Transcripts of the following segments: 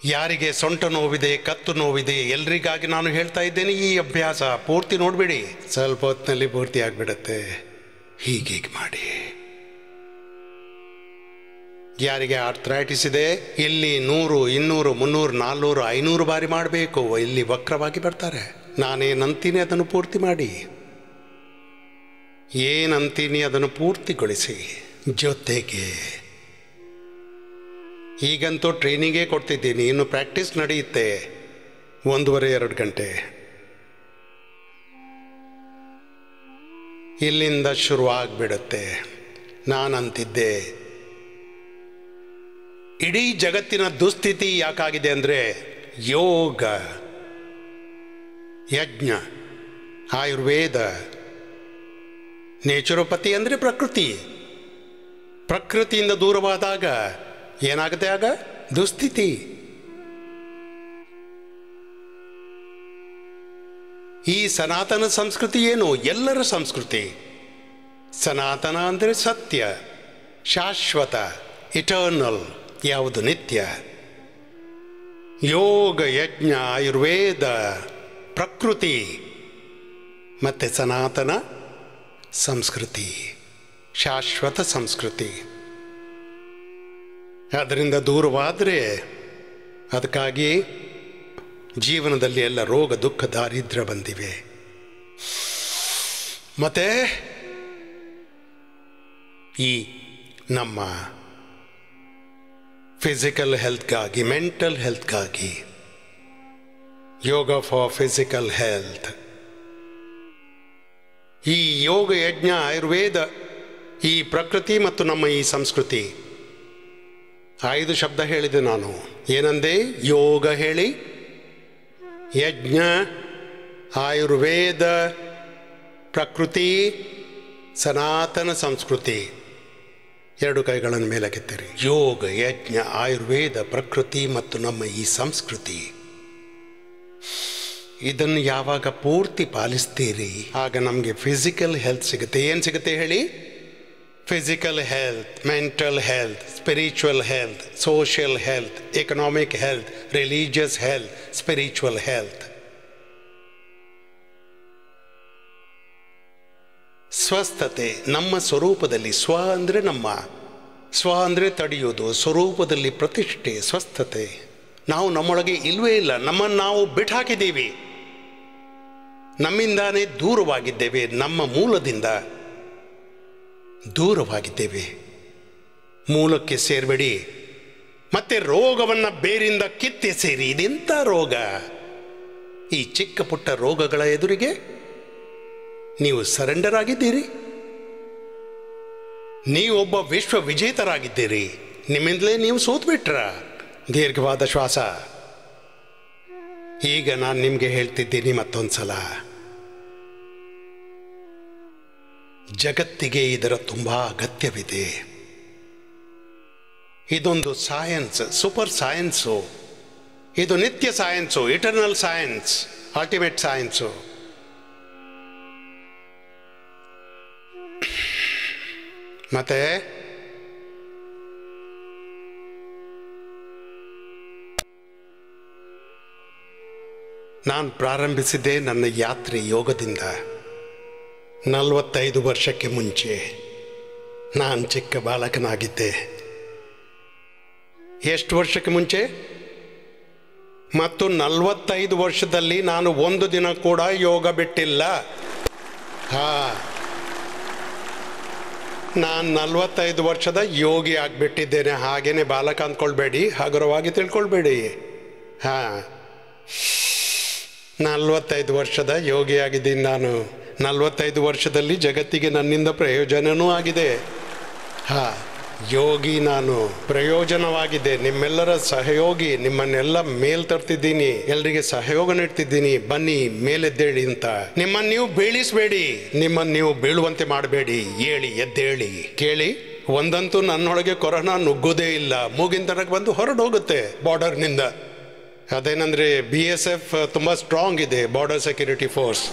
ಯಾರಿಗೆ ಸೊಂಟ ನೋವಿದೆ, ಕತ್ತು ನೋವಿದೆ, ಎಲ್ರಿಗಾಗಿ ನಾನು ಹೇಳ್ತಾ ಇದ್ದೇನೆ, ಈ ಅಭ್ಯಾಸ ಪೂರ್ತಿ ನೋಡಬೇಡಿ, ಸ್ವಲ್ಪ ಹೊತ್ತಿನಲ್ಲಿ ಪೂರ್ತಿ ಆಗಿಬಿಡುತ್ತೆ. ಹೀಗೀಗೆ ಮಾಡಿ. ಯಾರಿಗೆ ಆರ್ಥ್ರೈಟಿಸ್ ಇದೆ, ಇಲ್ಲಿ 100, 200, 300, 400, 500 ಬಾರಿ ಮಾಡಬೇಕು. ಇಲ್ಲಿ ವಕ್ರವಾಗಿ ಬರ್ತಾರೆ. ನಾನೇನಂತೀನಿ ಅದನ್ನು ಪೂರ್ತಿ ಮಾಡಿ. ಏನಂತೀನಿ ಅದನ್ನು ಪೂರ್ತಿಗೊಳಿಸಿ. ಜೊತೆಗೆ ಈಗಂತೂ ಟ್ರೈನಿಂಗೇ ಕೊಡ್ತಿದ್ದೀನಿ, ಇನ್ನು ಪ್ರಾಕ್ಟೀಸ್ ನಡೆಯುತ್ತೆ 1.5-2 ಗಂಟೆ. ಇಲ್ಲಿಂದ ಶುರುವಾಗ್ಬಿಡುತ್ತೆ. ನಾನಂತಿದ್ದೆ, ಇಡೀ ಜಗತ್ತಿನ ದುಸ್ಥಿತಿ ಯಾಕಾಗಿದೆ ಅಂದರೆ ಯೋಗ, ಯಜ್ಞ, ಆಯುರ್ವೇದ, ನೇಚುರೋಪತಿ ಅಂದರೆ ಪ್ರಕೃತಿ. ಪ್ರಕೃತಿಯಿಂದ ದೂರವಾದಾಗ ಏನಾಗುತ್ತೆ? ಆಗ ದುಸ್ಥಿತಿ. ಈ ಸನಾತನ ಸಂಸ್ಕೃತಿ ಏನು? ಎಲ್ಲರ ಸಂಸ್ಕೃತಿ. ಸನಾತನ ಅಂದರೆ ಸತ್ಯ, ಶಾಶ್ವತ, ಇಟರ್ನಲ್, ಯಾವುದು ನಿತ್ಯ. ಯೋಗ, ಯಜ್ಞ, ಆಯುರ್ವೇದ, ಪ್ರಕೃತಿ ಮತ್ತು ಸನಾತನ ಸಂಸ್ಕೃತಿ, ಶಾಶ್ವತ ಸಂಸ್ಕೃತಿ. ಅದರಿಂದ ದೂರವಾದರೆ, ಅದಕ್ಕಾಗಿ ಜೀವನದಲ್ಲಿ ಎಲ್ಲ ರೋಗ, ದುಃಖ, ದಾರಿದ್ರ್ಯ ಬಂದಿವೆ. ಮತ್ತು ಈ ನಮ್ಮ ಫಿಸಿಕಲ್ ಹೆಲ್ತ್ಗಾಗಿ, ಮೆಂಟಲ್ ಹೆಲ್ತ್ಗಾಗಿ ಯೋಗ ಫಾರ್ ಫಿಸಿಕಲ್ ಹೆಲ್ತ್. ಈ ಯೋಗ, ಯಜ್ಞ, ಆಯುರ್ವೇದ, ಈ ಪ್ರಕೃತಿ ಮತ್ತು ನಮ್ಮ ಈ ಸಂಸ್ಕೃತಿ 5 ಶಬ್ದ ಹೇಳಿದೆ ನಾನು. ಏನಂದೆ? ಯೋಗ ಹೇಳಿ, ಯಜ್ಞ, ಆಯುರ್ವೇದ, ಪ್ರಕೃತಿ, ಸನಾತನ ಸಂಸ್ಕೃತಿ. 2 ಕೈಗಳನ್ನು ಮೇಲಕ್ಕೆತ್ತಿರಿ. ಯೋಗ, ಯಜ್ಞ, ಆಯುರ್ವೇದ, ಪ್ರಕೃತಿ ಮತ್ತು ನಮ್ಮ ಈ ಸಂಸ್ಕೃತಿ. ಇದನ್ನು ಯಾವಾಗ ಪೂರ್ತಿ ಪಾಲಿಸ್ತೀರಿ, ಆಗ ನಮಗೆ ಫಿಸಿಕಲ್ ಹೆಲ್ತ್ ಸಿಗುತ್ತೆ. ಏನು ಸಿಗುತ್ತೆ ಹೇಳಿ? Physical health, mental health, spiritual health, social health, economic health, religious health, spiritual health. ಸ್ವಸ್ಥತೆ ನಮ್ಮ ಸ್ವರೂಪದಲ್ಲಿ. ಸ್ವ ಅಂದರೆ ನಮ್ಮ, ಸ್ವ ಅಂದರೆ ತಡೆಯೋದು, ಸ್ವರೂಪದಲ್ಲಿ ಪ್ರತಿಷ್ಠೆ, ಸ್ವಸ್ಥತೆ. ನಾವು ನಮ್ಮೊಳಗೆ ಇಲ್ಲವೇ ಇಲ್ಲ. ನಮ್ಮನ್ನು ನಾವು ಬಿಟ್ಟು ಹಾಕಿದ್ದೀವಿ. ನಮ್ಮಿಂದಾನೇ ದೂರವಾಗಿದ್ದೇವೆ. ನಮ್ಮ ಮೂಲದಿಂದ ದೂರವಾಗಿದ್ದೇವೆ. ಮೂಲಕ್ಕೆ ಸೇರಬೇಡಿ. ಮತ್ತೆ ರೋಗವನ್ನು ಬೇರಿಂದ ಕಿತ್ತೆಸೇರಿ. ಇದೆಂಥ ರೋಗ? ಈ ಚಿಕ್ಕ ಪುಟ್ಟ ರೋಗಗಳ ಎದುರಿಗೆ ನೀವು ಸರೆಂಡರ್ ಆಗಿದ್ದೀರಿ. ನೀವೊಬ್ಬ ವಿಶ್ವ ವಿಜೇತರಾಗಿದ್ದೀರಿ. ನಿಮ್ಮಿಂದಲೇ ನೀವು ಸೋತ್ಬಿಟ್ರ. ದೀರ್ಘವಾದ ಶ್ವಾಸ. ಈಗ ನಾನು ನಿಮಗೆ ಹೇಳ್ತಿದ್ದೀನಿ ಮತ್ತೊಂದು ಸಲ, ಜಗತ್ತಿಗೆ ಇದರ ತುಂಬ ಅಗತ್ಯವಿದೆ. ಇದೊಂದು ಸೈನ್ಸ್, ಸೂಪರ್ ಸೈನ್ಸು. ಇದು ನಿತ್ಯ science, eternal science, ultimate science. ಮತ್ತೆ ನಾನು ಪ್ರಾರಂಭಿಸಿದ್ದೆ ನನ್ನ ಯಾತ್ರೆ ಯೋಗದಿಂದ 45 ವರ್ಷಕ್ಕೆ ಮುಂಚೆ. ನಾನು ಚಿಕ್ಕ ಬಾಲಕನಾಗಿದ್ದೆ. ಎಷ್ಟು ವರ್ಷಕ್ಕೆ ಮುಂಚೆ? ಮತ್ತು 45 ವರ್ಷದಲ್ಲಿ ನಾನು ಒಂದು ದಿನ ಕೂಡ ಯೋಗ ಬಿಟ್ಟಿಲ್ಲ. ನಾನು 45 ವರ್ಷದ ಯೋಗಿ ಆಗಿಬಿಟ್ಟಿದ್ದೇನೆ. ಹಾಗೇನೆ ಬಾಲಕ ಅಂದ್ಕೊಳ್ಬೇಡಿ, ಹಗುರವಾಗಿ ತಿಳ್ಕೊಳ್ಬೇಡಿ. 45 ವರ್ಷದ ಯೋಗಿಯಾಗಿದ್ದೀನಿ ನಾನು. 45 ವರ್ಷದಲ್ಲಿ ಜಗತ್ತಿಗೆ ನನ್ನಿಂದ ಪ್ರಯೋಜನವೂ ಆಗಿದೆ. ಯೋಗಿ ನಾನು, ಪ್ರಯೋಜನವಾಗಿದೆ. ನಿಮ್ಮೆಲ್ಲರ ಸಹಯೋಗಿ. ನಿಮ್ಮನ್ನೆಲ್ಲ ಮೇಲ್ ತರ್ತಿದ್ದೀನಿ, ಎಲ್ರಿಗೆ ಸಹಯೋಗ ನೀಡ್ತಿದ್ದೀನಿ. ಬನ್ನಿ ಮೇಲೆದ್ದೇಳಿ ಅಂತ. ನಿಮ್ಮನ್ನು ನೀವು ಬೀಳಿಸಬೇಡಿ, ನಿಮ್ಮನ್ನು ನೀವು ಬೀಳುವಂತೆ ಮಾಡಬೇಡಿ. ಏಳಿ, ಎದ್ದೇಳಿ. ಕೇಳಿ, ಒಂದಂತೂ ನನ್ನೊಳಗೆ ಕೊರೋನಾ ನುಗ್ಗೋದೇ ಇಲ್ಲ. ಮೂಗಿನ ತನಕ ಬಂದು ಹೊರಡೋಗುತ್ತೆ ಬಾರ್ಡರ್ನಿಂದ. ಅದೇನಂದರೆ BSF ತುಂಬ ಸ್ಟ್ರಾಂಗ್ ಇದೆ, ಬಾರ್ಡರ್ ಸೆಕ್ಯೂರಿಟಿ ಫೋರ್ಸ್.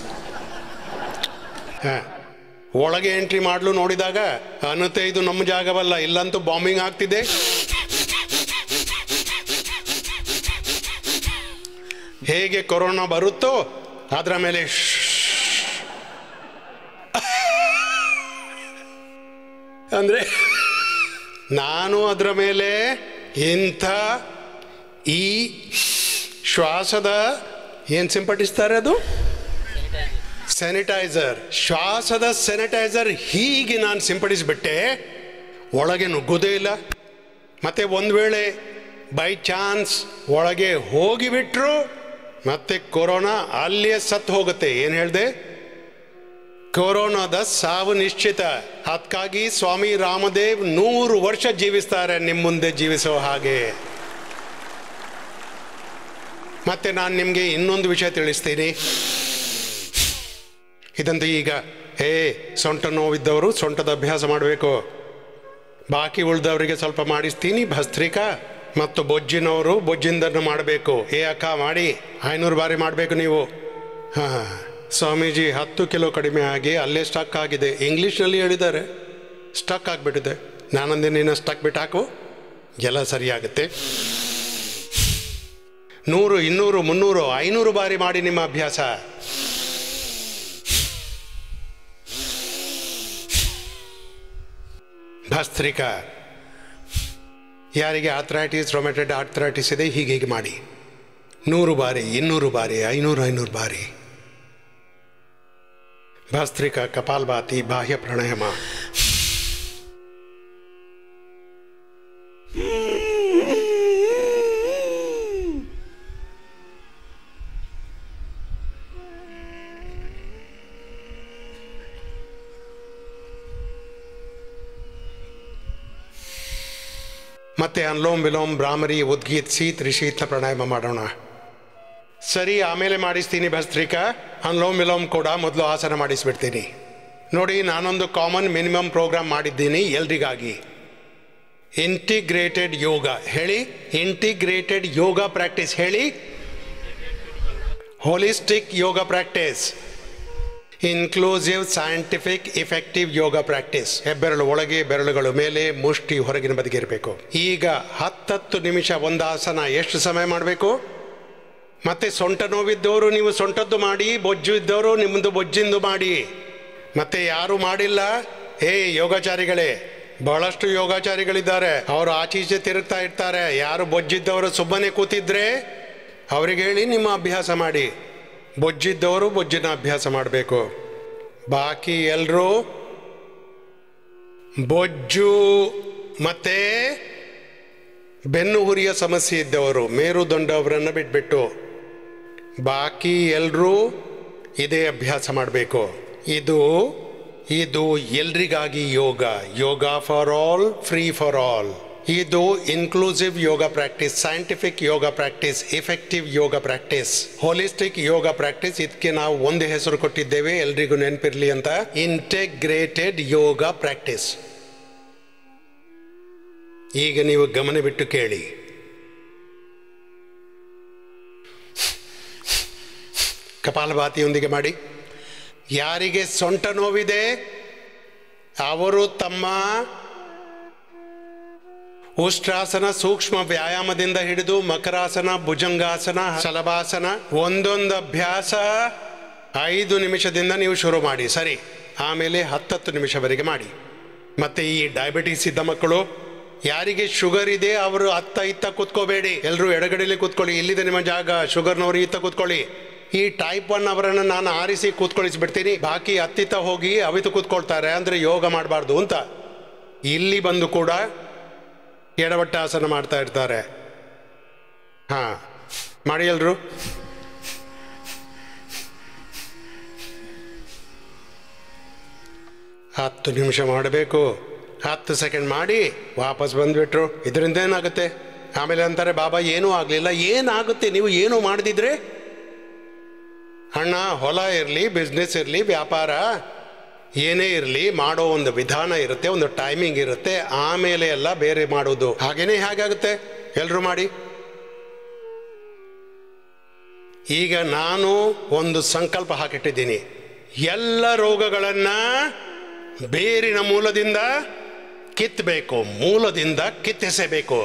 ಒಳಗೆ ಎಂಟ್ರಿ ಮಾಡಲು ನೋಡಿದಾಗ ಅನ್ನತ್ತೆ ಇದು ನಮ್ಮ ಜಾಗವಲ್ಲ, ಇಲ್ಲಂತೂ ಬಾಂಬಿಂಗ್ ಆಗ್ತಿದೆ. ಹೇಗೆ ಕೊರೋನಾ ಬರುತ್ತೋ ಅದರ ಮೇಲೆ ಅಂದರೆ ನಾನು ಅದರ ಮೇಲೆ ಇಂಥ ಈ ಶ್ವಾಸದ ಏನು ಸಿಂಪಡಿಸ್ತಾರೆ, ಅದು ಸ್ಯಾನಿಟೈಸರ್, ಶ್ವಾಸದ ಸ್ಯಾನಿಟೈಸರ್ ಹೀಗೆ ನಾನು ಸಿಂಪಡಿಸಿಬಿಟ್ಟೆ, ಒಳಗೆ ನುಗ್ಗೋದೇ ಇಲ್ಲ. ಮತ್ತು ಒಂದು ವೇಳೆ ಬೈ ಚಾನ್ಸ್ ಒಳಗೆ ಹೋಗಿಬಿಟ್ರು ಮತ್ತೆ ಕೊರೋನಾ ಅಲ್ಲಿಯೇ ಸತ್ತು ಹೋಗುತ್ತೆ. ಏನು ಹೇಳಿದೆ? ಕೊರೋನಾದ ಸಾವು ನಿಶ್ಚಿತ. ಅದಕ್ಕಾಗಿ ಸ್ವಾಮಿ ರಾಮದೇವ್ 100 ವರ್ಷ ಜೀವಿಸ್ತಾರೆ ನಿಮ್ಮ ಮುಂದೆ ಜೀವಿಸೋ ಹಾಗೆ. ಮತ್ತೆ ನಾನು ನಿಮಗೆ ಇನ್ನೊಂದು ವಿಷಯ ತಿಳಿಸ್ತೀನಿ. ಇದಂತೂ ಈಗ ಸೊಂಟ ನೋವಿದ್ದವರು ಸೊಂಟದ ಅಭ್ಯಾಸ ಮಾಡಬೇಕು, ಬಾಕಿ ಉಳಿದವರಿಗೆ ಸ್ವಲ್ಪ ಮಾಡಿಸ್ತೀನಿ ಭಸ್ತ್ರಿಕಾ. ಮತ್ತು ಬೊಜ್ಜಿನವರು ಬೊಜ್ಜಿಂದನ್ನು ಮಾಡಬೇಕು. ಅಕ್ಕ ಮಾಡಿ 500 ಬಾರಿ ಮಾಡಬೇಕು ನೀವು. ಹಾಂ, ಸ್ವಾಮೀಜಿ 10 ಕಿಲೋ ಕಡಿಮೆ ಆಗಿ ಅಲ್ಲೇ ಸ್ಟಕ್ ಆಗಿದೆ. ಇಂಗ್ಲೀಷ್ನಲ್ಲಿ ಹೇಳಿದ್ದಾರೆ, ಸ್ಟಕ್ ಆಗಿಬಿಟ್ಟಿದೆ. ನಾನಂದೆ ನೀನು ಸ್ಟಕ್ ಬಿಟ್ಟು ಹಾಕು, ಎಲ್ಲ ಸರಿಯಾಗುತ್ತೆ. 100, 200, 300, 500 ಬಾರಿ ಮಾಡಿ ನಿಮ್ಮ ಅಭ್ಯಾಸ. ಭಸ್ತ್ರಿಕಾ, ಯಾರಿಗೆ ಆರ್ಥ್ರೈಟಿಸ್, ರೊಮ್ಯಾಟೈಡ್ ಆರ್ಥ್ರೈಟಿಸ್ ಇದೆ, ಹೀಗೆ ಮಾಡಿ 100 ಬಾರಿ, 200 ಬಾರಿ, 500 ಬಾರಿ. ಭಸ್ತ್ರಿಕಾ, ಕಪಾಲಭಾತಿ, ಬಾಹ್ಯ ಪ್ರಾಣಾಯಾಮ. ಮತ್ತೆ ಅನುಲೋಮ್ ವಿಲೋಮ್, ಭ್ರಾಮರಿ, ಉದ್ಗೀತ್, ಶೀತ್, ರಿಶೀತ್ನ ಪ್ರಾಣಾಯಾಮ ಮಾಡೋಣ. ಸರಿ, ಆಮೇಲೆ ಮಾಡಿಸ್ತೀನಿ ಭಸ್ತ್ರಿಕಾ. ಅನುಲೋಮ್ ವಿಲೋಮ್ ಕೂಡ ಮೊದಲು ಆಸನ ಮಾಡಿಸ್ಬಿಡ್ತೀನಿ. ನೋಡಿ, ನಾನೊಂದು ಕಾಮನ್ ಮಿನಿಮಮ್ ಪ್ರೋಗ್ರಾಮ್ ಮಾಡಿದ್ದೀನಿ ಎಲ್ರಿಗಾಗಿ. ಇಂಟಿಗ್ರೇಟೆಡ್ ಯೋಗ ಹೇಳಿ, ಇಂಟಿಗ್ರೇಟೆಡ್ ಯೋಗ ಪ್ರಾಕ್ಟೀಸ್ ಹೇಳಿ, holistic yoga practice, inclusive scientific effective yoga practice. ಹೆಬ್ಬೆರಳು ಒಳಗೆ, ಬೆರಳುಗಳು ಮೇಲೆ, ಮುಷ್ಟಿ ಹೊರಗಿನ ಬದಿಗೆ ಇರಬೇಕು. ಈಗ 10 ನಿಮಿಷ ಒಂದು ಆಸನ ಎಷ್ಟು ಸಮಯ ಮಾಡಬೇಕು? ಮತ್ತೆ ಸೊಂಟ ನೋವಿದ್ದವರು ನೀವು ಸೊಂಟದ್ದು ಮಾಡಿ, ಬೊಜ್ಜು ಇದ್ದವರು ನಿಮ್ಮದು ಬೊಜ್ಜಿಂದು ಮಾಡಿ. ಮತ್ತೆ ಯಾರು ಮಾಡಿಲ್ಲ, ಯೋಗಾಚಾರಿಗಳೇ, ಬಹಳಷ್ಟು ಯೋಗಾಚಾರಿಗಳಿದ್ದಾರೆ, ಅವರು ಆಚೀಚೆ ತಿರುಗ್ತಾ ಇರ್ತಾರೆ. ಯಾರು ಬೊಜ್ಜಿದ್ದವರು ಸುಮ್ಮನೆ ಕೂತಿದ್ರೆ ಅವ್ರಿಗೆ ಹೇಳಿ ನಿಮ್ಮ ಅಭ್ಯಾಸ ಮಾಡಿ. ಬೊಜ್ಜಿದ್ದವರು ಬೊಜ್ಜಿನ ಅಭ್ಯಾಸ ಮಾಡಬೇಕು. ಬಾಕಿ ಎಲ್ಲರೂ ಬೊಜ್ಜು ಮತ್ತೆ ಬೆನ್ನು ಹುರಿಯ ಸಮಸ್ಯೆ ಇದ್ದವರು, ಮೇರುದಂಡವರನ್ನು ಬಿಟ್ಬಿಟ್ಟು ಬಾಕಿ ಎಲ್ಲರೂ ಇದೇ ಅಭ್ಯಾಸ ಮಾಡಬೇಕು. ಇದು ಎಲ್ರಿಗಾಗಿ yoga. Yoga for all, free for all. ಇದು inclusive yoga practice, scientific yoga practice, effective yoga practice, holistic yoga practice. ಇದಕ್ಕೆ ನಾವು ಒಂದು ಹೆಸರು ಕೊಟ್ಟಿದ್ದೇವೆ, ಎಲ್ರಿಗೂ ನೆನಪಿರಲಿ ಅಂತ, ಇಂಟಿಗ್ರೇಟೆಡ್ ಯೋಗ ಪ್ರಾಕ್ಟೀಸ್. ಈಗ ನೀವು ಗಮನ ಬಿಟ್ಟು ಕೇಳಿ. ಕಪಾಲಭಾತಿಯೊಂದಿಗೆ ಮಾಡಿ. ಯಾರಿಗೆ ಸೊಂಟ ನೋವಿದೆ ಅವರು ತಮ್ಮ ಉಷ್ಟ್ರಾಸನ ಸೂಕ್ಷ್ಮ ವ್ಯಾಯಾಮದಿಂದ ಹಿಡಿದು ಮಕರಾಸನ, ಭುಜಂಗಾಸನ, ಶಲಭಾಸನ ಒಂದೊಂದು ಅಭ್ಯಾಸ 5 ನಿಮಿಷದಿಂದ ನೀವು ಶುರು ಮಾಡಿ. ಸರಿ, ಆಮೇಲೆ 10 ನಿಮಿಷವರೆಗೆ ಮಾಡಿ. ಮತ್ತೆ ಈ ಡಯಾಬಿಟೀಸ್ ಇದ್ದ ಮಕ್ಕಳು, ಯಾರಿಗೆ ಶುಗರ್ ಇದೆ ಅವರು ಅತ್ತ ಇತ್ತ ಕೂತ್ಕೋಬೇಡಿ, ಎಲ್ಲರೂ ಎಡಗಡೆಯಲ್ಲಿ ಕೂತ್ಕೊಳ್ಳಿ. ಇಲ್ಲಿದೆ ನಿಮ್ಮ ಜಾಗ. ಶುಗರ್ನವರು ಇತ್ತ ಕೂತ್ಕೊಳ್ಳಿ. ಈ ಟೈಪ್ 1 ಅವರನ್ನು ನಾನು ಆರಿಸಿ ಕೂತ್ಕೊಳಿಸ್ಬಿಡ್ತೀನಿ. ಬಾಕಿ ಅತ್ತಿತ್ತ ಹೋಗಿ ಅವಿತು ಕೂತ್ಕೊಳ್ತಾರೆ, ಅಂದರೆ ಯೋಗ ಮಾಡಬಾರ್ದು ಅಂತ. ಇಲ್ಲಿ ಬಂದು ಕೂಡ ಎಡವಟ್ಟಾಸನ ಮಾಡ್ತಾ ಇರ್ತಾರೆ. ಹಾಂ, ಮಾಡಿ ಎಲ್ರು. ಹತ್ತು ನಿಮಿಷ ಮಾಡಬೇಕು. 10 ಸೆಕೆಂಡ್ ಮಾಡಿ ವಾಪಸ್ ಬಂದುಬಿಟ್ರು. ಇದರಿಂದ ಏನಾಗುತ್ತೆ? ಆಮೇಲೆ ಅಂತಾರೆ, ಬಾಬಾ ಏನೂ ಆಗಲಿಲ್ಲ. ಏನಾಗುತ್ತೆ ನೀವು ಏನೂ ಮಾಡದಿದ್ರೆ? ಅಣ್ಣ, ಹೊಲ ಇರಲಿ, ಬಿಸ್ನೆಸ್ ಇರಲಿ, ವ್ಯಾಪಾರ ಏನೇ ಇರಲಿ, ಮಾಡೋ ಒಂದು ವಿಧಾನ ಇರುತ್ತೆ, ಒಂದು ಟೈಮಿಂಗ್ ಇರುತ್ತೆ, ಆಮೇಲೆ ಎಲ್ಲ ಬೇರೆ ಮಾಡೋದು. ಹಾಗೇನೇ ಹೇಗಾಗುತ್ತೆ? ಎಲ್ಲರೂ ಮಾಡಿ. ಈಗ ನಾನು ಒಂದು ಸಂಕಲ್ಪ ಹಾಕಿಟ್ಟಿದ್ದೀನಿ. ಎಲ್ಲ ರೋಗಗಳನ್ನು ಬೇರಿನ ಮೂಲದಿಂದ ಕಿತ್ತಬೇಕು, ಮೂಲದಿಂದ ಕಿತ್ತೆಸೆಬೇಕು.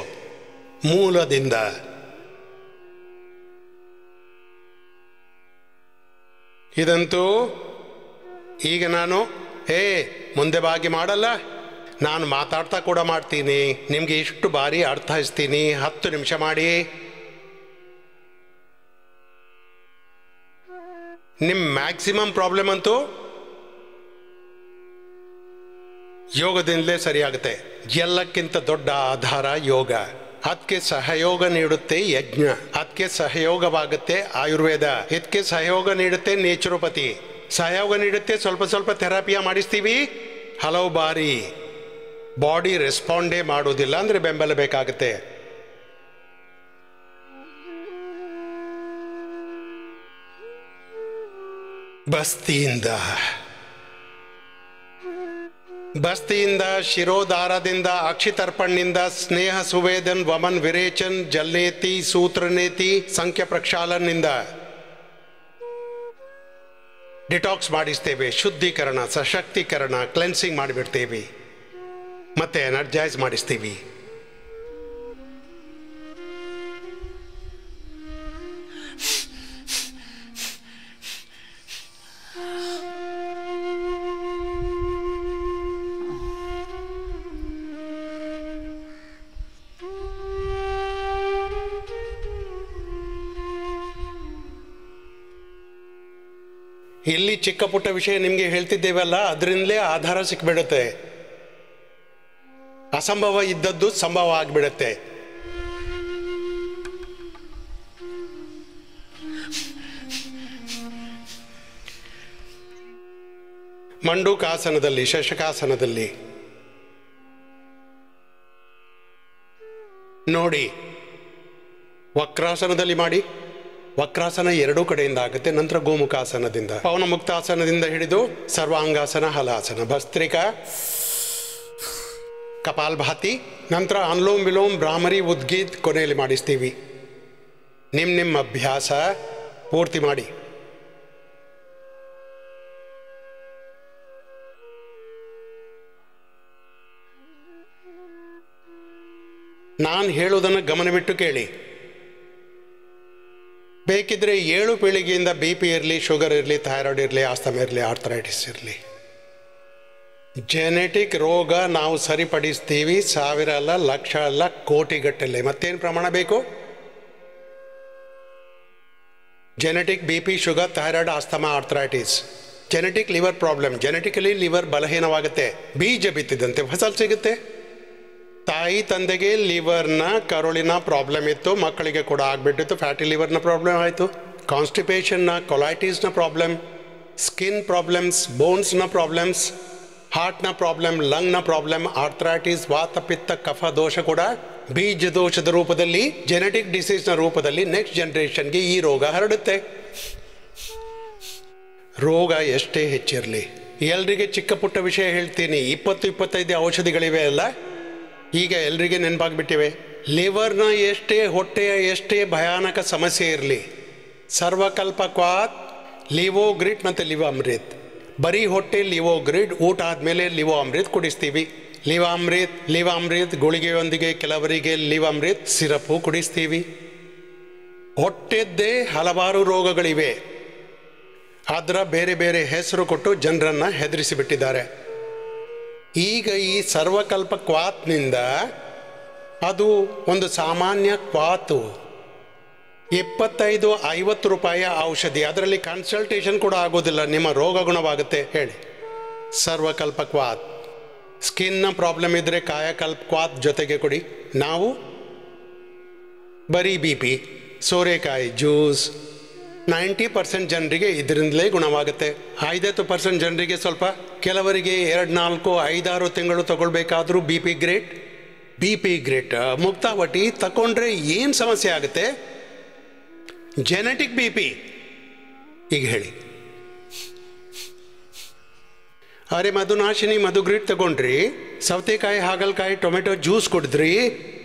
ಮೂಲದಿಂದ ಇದಂತೂ ಈಗ ನಾನು ಮುಂದೆ ಬಾಗಿ ಮಾಡಲ್ಲ, ನಾನು ಮಾತಾಡ್ತಾ ಕೂಡ ಮಾಡ್ತೀನಿ, ನಿಮಗೆ ಇಷ್ಟು ಬಾರಿ ಅರ್ಥೈಸ್ತೀನಿ, 10 ನಿಮಿಷ ಮಾಡಿ. ನಿಮ್ಮ ಮ್ಯಾಕ್ಸಿಮಮ್ ಪ್ರಾಬ್ಲಮ್ ಅಂತೂ ಯೋಗದಿಂದಲೇ ಸರಿಯಾಗುತ್ತೆ. ಎಲ್ಲಕ್ಕಿಂತ ದೊಡ್ಡ ಆಧಾರ ಯೋಗ. ಅದಕ್ಕೆ ಸಹಯೋಗ ನೀಡುತ್ತೆ ಯಜ್ಞ, ಅದಕ್ಕೆ ಸಹಯೋಗವಾಗುತ್ತೆ ಆಯುರ್ವೇದ, ಇದಕ್ಕೆ ಸಹಯೋಗ ನೀಡುತ್ತೆ ನೇಚುರೋಪತಿ, ಸಹಯೋಗ ನೀಡುತ್ತೆ ಸ್ವಲ್ಪ ಸ್ವಲ್ಪ ಥೆರಪಿಯ ಮಾಡಿಸ್ತೀವಿ. ಹಲವು ಬಾರಿ ಬಾಡಿ ರೆಸ್ಪಾಂಡೇ ಮಾಡೋದಿಲ್ಲ ಅಂದರೆ ಬೆಂಬಲ ಬೇಕಾಗುತ್ತೆ. ಬಸ್ತಿಯಿಂದ ಶಿರೋದಾರದಿಂದ ಅಕ್ಷಿತರ್ಪಣ್ಣಿಂದ ಸ್ನೇಹ ಸುವೇದನ್ ವಮನ್ ವಿರೇಚನ್ ಜಲ್ನೇತಿ ಸೂತ್ರನೇತಿ ಸಂಖ್ಯ ಪ್ರಕ್ಷಾಲನಿಂದ ಡಿಟಾಕ್ಸ್ ಮಾಡಿಸ್ತೇವೆ. ಶುದ್ಧೀಕರಣ, ಸಶಕ್ತೀಕರಣ, ಕ್ಲೆನ್ಸಿಂಗ್ ಮಾಡಿಬಿಡ್ತೇವೆ, ಮತ್ತೆ ಎನರ್ಜೈಸ್ ಮಾಡಿಸ್ತೀವಿ. ಇಲ್ಲಿ ಚಿಕ್ಕ ಪುಟ್ಟ ವಿಷಯ ನಿಮಗೆ ಹೇಳ್ತಿದ್ದೇವಲ್ಲ, ಅದರಿಂದಲೇ ಆಧಾರ ಸಿಕ್ಬಿಡುತ್ತೆ. ಅಸಂಭವ ಇದ್ದದ್ದು ಸಂಭವ ಆಗಿಬಿಡುತ್ತೆ. ಮಂಡೂಕಾಸನದಲ್ಲಿ, ಶಶಕಾಸನದಲ್ಲಿ ನೋಡಿ, ವಕ್ರಾಸನದಲ್ಲಿ ಮಾಡಿ. ವಕ್ರಾಸನ ಎರಡೂ ಕಡೆಯಿಂದ ಆಗುತ್ತೆ. ನಂತರ ಗೋಮುಖಾಸನದಿಂದ, ಪವನ ಮುಕ್ತಾಸನದಿಂದ ಹಿಡಿದು ಸರ್ವಾಂಗಾಸನ, ಹಲಾಸನ, ಭಸ್ತ್ರಿಕಾ, ಕಪಾಲ್ಭಾತಿ, ನಂತರ ಅನುಲೋಮ್ ವಿಲೋಮ್, ಭ್ರಾಮರಿ, ಉದ್ಗೀತ್ ಕೊನೆಯಲ್ಲಿ ಮಾಡಿಸ್ತೀವಿ. ನಿಮ್ಮ ಅಭ್ಯಾಸ ಪೂರ್ತಿ ಮಾಡಿ. ನಾನು ಹೇಳೋದನ್ನು ಗಮನವಿಟ್ಟು ಕೇಳಿ. ಬೇಕಿದ್ರೆ 7 ಪೀಳಿಗೆಯಿಂದ BP ಇರಲಿ, ಶುಗರ್ ಇರಲಿ, ಥೈರಾಯ್ಡ್ ಇರಲಿ, ಆಸ್ತಮ ಇರಲಿ, ಆರ್ಥರೈಟಿಸ್ ಇರಲಿ, ಜೆನೆಟಿಕ್ ರೋಗ ನಾವು ಸರಿಪಡಿಸ್ತೀವಿ. 1000 ಅಲ್ಲ, ಲಕ್ಷ ಅಲ್ಲ, ಕೋಟಿಗಟ್ಟಲೆ. ಮತ್ತೇನು ಪ್ರಮಾಣ ಬೇಕು? Genetic BP, sugar, thyroid, asthma, arthritis, genetic liver problem, genetically liver ಬಲಹೀನವಾಗುತ್ತೆ. ಬೀಜ ಬಿತ್ತಿದಂತೆ ಫಸಲ್ ಸಿಗುತ್ತೆ. ತಾಯಿ ತಂದೆಗೆ ಲಿವರ್ನ ಕರುಳಿನ ಪ್ರಾಬ್ಲಮ್ ಇತ್ತು, ಮಕ್ಕಳಿಗೆ ಕೂಡ ಆಗಿಬಿಟ್ಟಿತ್ತು. ಫ್ಯಾಟಿ ಲಿವರ್ನ ಪ್ರಾಬ್ಲಮ್ ಆಯಿತು, ಕಾನ್ಸ್ಟಿಪೇಷನ್ನ, ಕೊಲೈಟಿಸ್ನ ಪ್ರಾಬ್ಲಮ್, ಸ್ಕಿನ್ ಪ್ರಾಬ್ಲಮ್ಸ್, ಬೋನ್ಸ್ನ ಪ್ರಾಬ್ಲಮ್ಸ್, ಹಾರ್ಟ್ನ ಪ್ರಾಬ್ಲಮ್, ಲಂಗ್ನ ಪ್ರಾಬ್ಲಮ್, ಆರ್ಥರೈಟಿಸ್, ವಾತ ಪಿತ್ತ ಕಫ ದೋಷ ಕೂಡ ಬೀಜ ದೋಷದ ರೂಪದಲ್ಲಿ, ಜೆನೆಟಿಕ್ ಡಿಸೀಸ್ನ ರೂಪದಲ್ಲಿ ನೆಕ್ಸ್ಟ್ ಜನರೇಷನ್ಗೆ ಈ ರೋಗ ಹರಡುತ್ತೆ. ರೋಗ ಎಷ್ಟೇ ಹೆಚ್ಚಿರಲಿ, ಎಲ್ರಿಗೆ ಚಿಕ್ಕ ಪುಟ್ಟ ವಿಷಯ ಹೇಳ್ತೀನಿ. 20-25 ಔಷಧಿಗಳಿವೆ ಅಲ್ಲ, ಈಗ ಎಲ್ರಿಗೆ ನೆನಪಾಗ್ಬಿಟ್ಟಿವೆ. ಲಿವರ್ನ ಎಷ್ಟೇ, ಹೊಟ್ಟೆಯ ಎಷ್ಟೇ ಭಯಾನಕ ಸಮಸ್ಯೆ ಇರಲಿ, ಸರ್ವಕಲ್ಪಕ್ವಾತ್, ಲಿವೋಗ್ರಿಡ್ ಮತ್ತು ಲಿವಾಮೃತ್. ಬರೀ ಹೊಟ್ಟೆ ಲಿವೋಗ್ರಿಡ್, ಊಟ ಆದಮೇಲೆ ಲಿವೋಅಮೃತ್ ಕುಡಿಸ್ತೀವಿ. ಲಿವಾಮೃತ್ ಗುಳಿಗೆಯೊಂದಿಗೆ, ಕೆಲವರಿಗೆ ಲಿವಾಮೃತ್ ಸಿರಪು ಕುಡಿಸ್ತೀವಿ. ಹೊಟ್ಟೆದ್ದೇ ಹಲವಾರು ರೋಗಗಳಿವೆ. ಅದರ ಬೇರೆ ಬೇರೆ ಹೆಸರು ಕೊಟ್ಟು ಜನರನ್ನು ಹೆದರಿಸಿಬಿಟ್ಟಿದ್ದಾರೆ. ಈಗ ಈ ಸರ್ವಕಲ್ಪ ಕ್ವಾತ್ನಿಂದ ಅದು ಒಂದು ಸಾಮಾನ್ಯ ಕ್ವಾತು, 25-50 ರೂಪಾಯಿಯ ಔಷಧಿ. ಅದರಲ್ಲಿ ಕನ್ಸಲ್ಟೇಷನ್ ಕೂಡ ಆಗೋದಿಲ್ಲ, ನಿಮ್ಮ ರೋಗ ಗುಣವಾಗುತ್ತೆ ಹೇಳಿ. ಸರ್ವಕಲ್ಪ ಕ್ವಾತ್. ಸ್ಕಿನ್ನ ಪ್ರಾಬ್ಲಮ್ ಇದ್ದರೆ ಕಾಯಕಲ್ಪ ಕ್ವಾತ್ ಜೊತೆಗೆ ಕೊಡಿ. ನಾವು ಬರೀ BP, ಸೋರೆಕಾಯಿ ಜ್ಯೂಸ್, 90% ಜನರಿಗೆ ಇದರಿಂದಲೇ ಗುಣವಾಗುತ್ತೆ. 5% ಜನರಿಗೆ ಸ್ವಲ್ಪ, ಕೆಲವರಿಗೆ 2-4-5-6 ತಿಂಗಳು ತಗೊಳ್ಬೇಕಾದ್ರೂ BP ಗ್ರೇಟ್. ಮುಕ್ತಾವಟಿ ತಗೊಂಡ್ರೆ ಏನು ಸಮಸ್ಯೆ ಆಗುತ್ತೆ? Genetic BP. ಈಗ ಹೇಳಿ, ಅರೆ ಮಧುನಾಶಿನಿ ಮಧುಗ್ರೀಟ್ ತಗೊಂಡ್ರಿ, ಸೌತೆಕಾಯಿ, ಹಾಗಲಕಾಯಿ, ಟೊಮೆಟೊ ಜ್ಯೂಸ್ ಕುಡಿದ್ರಿ,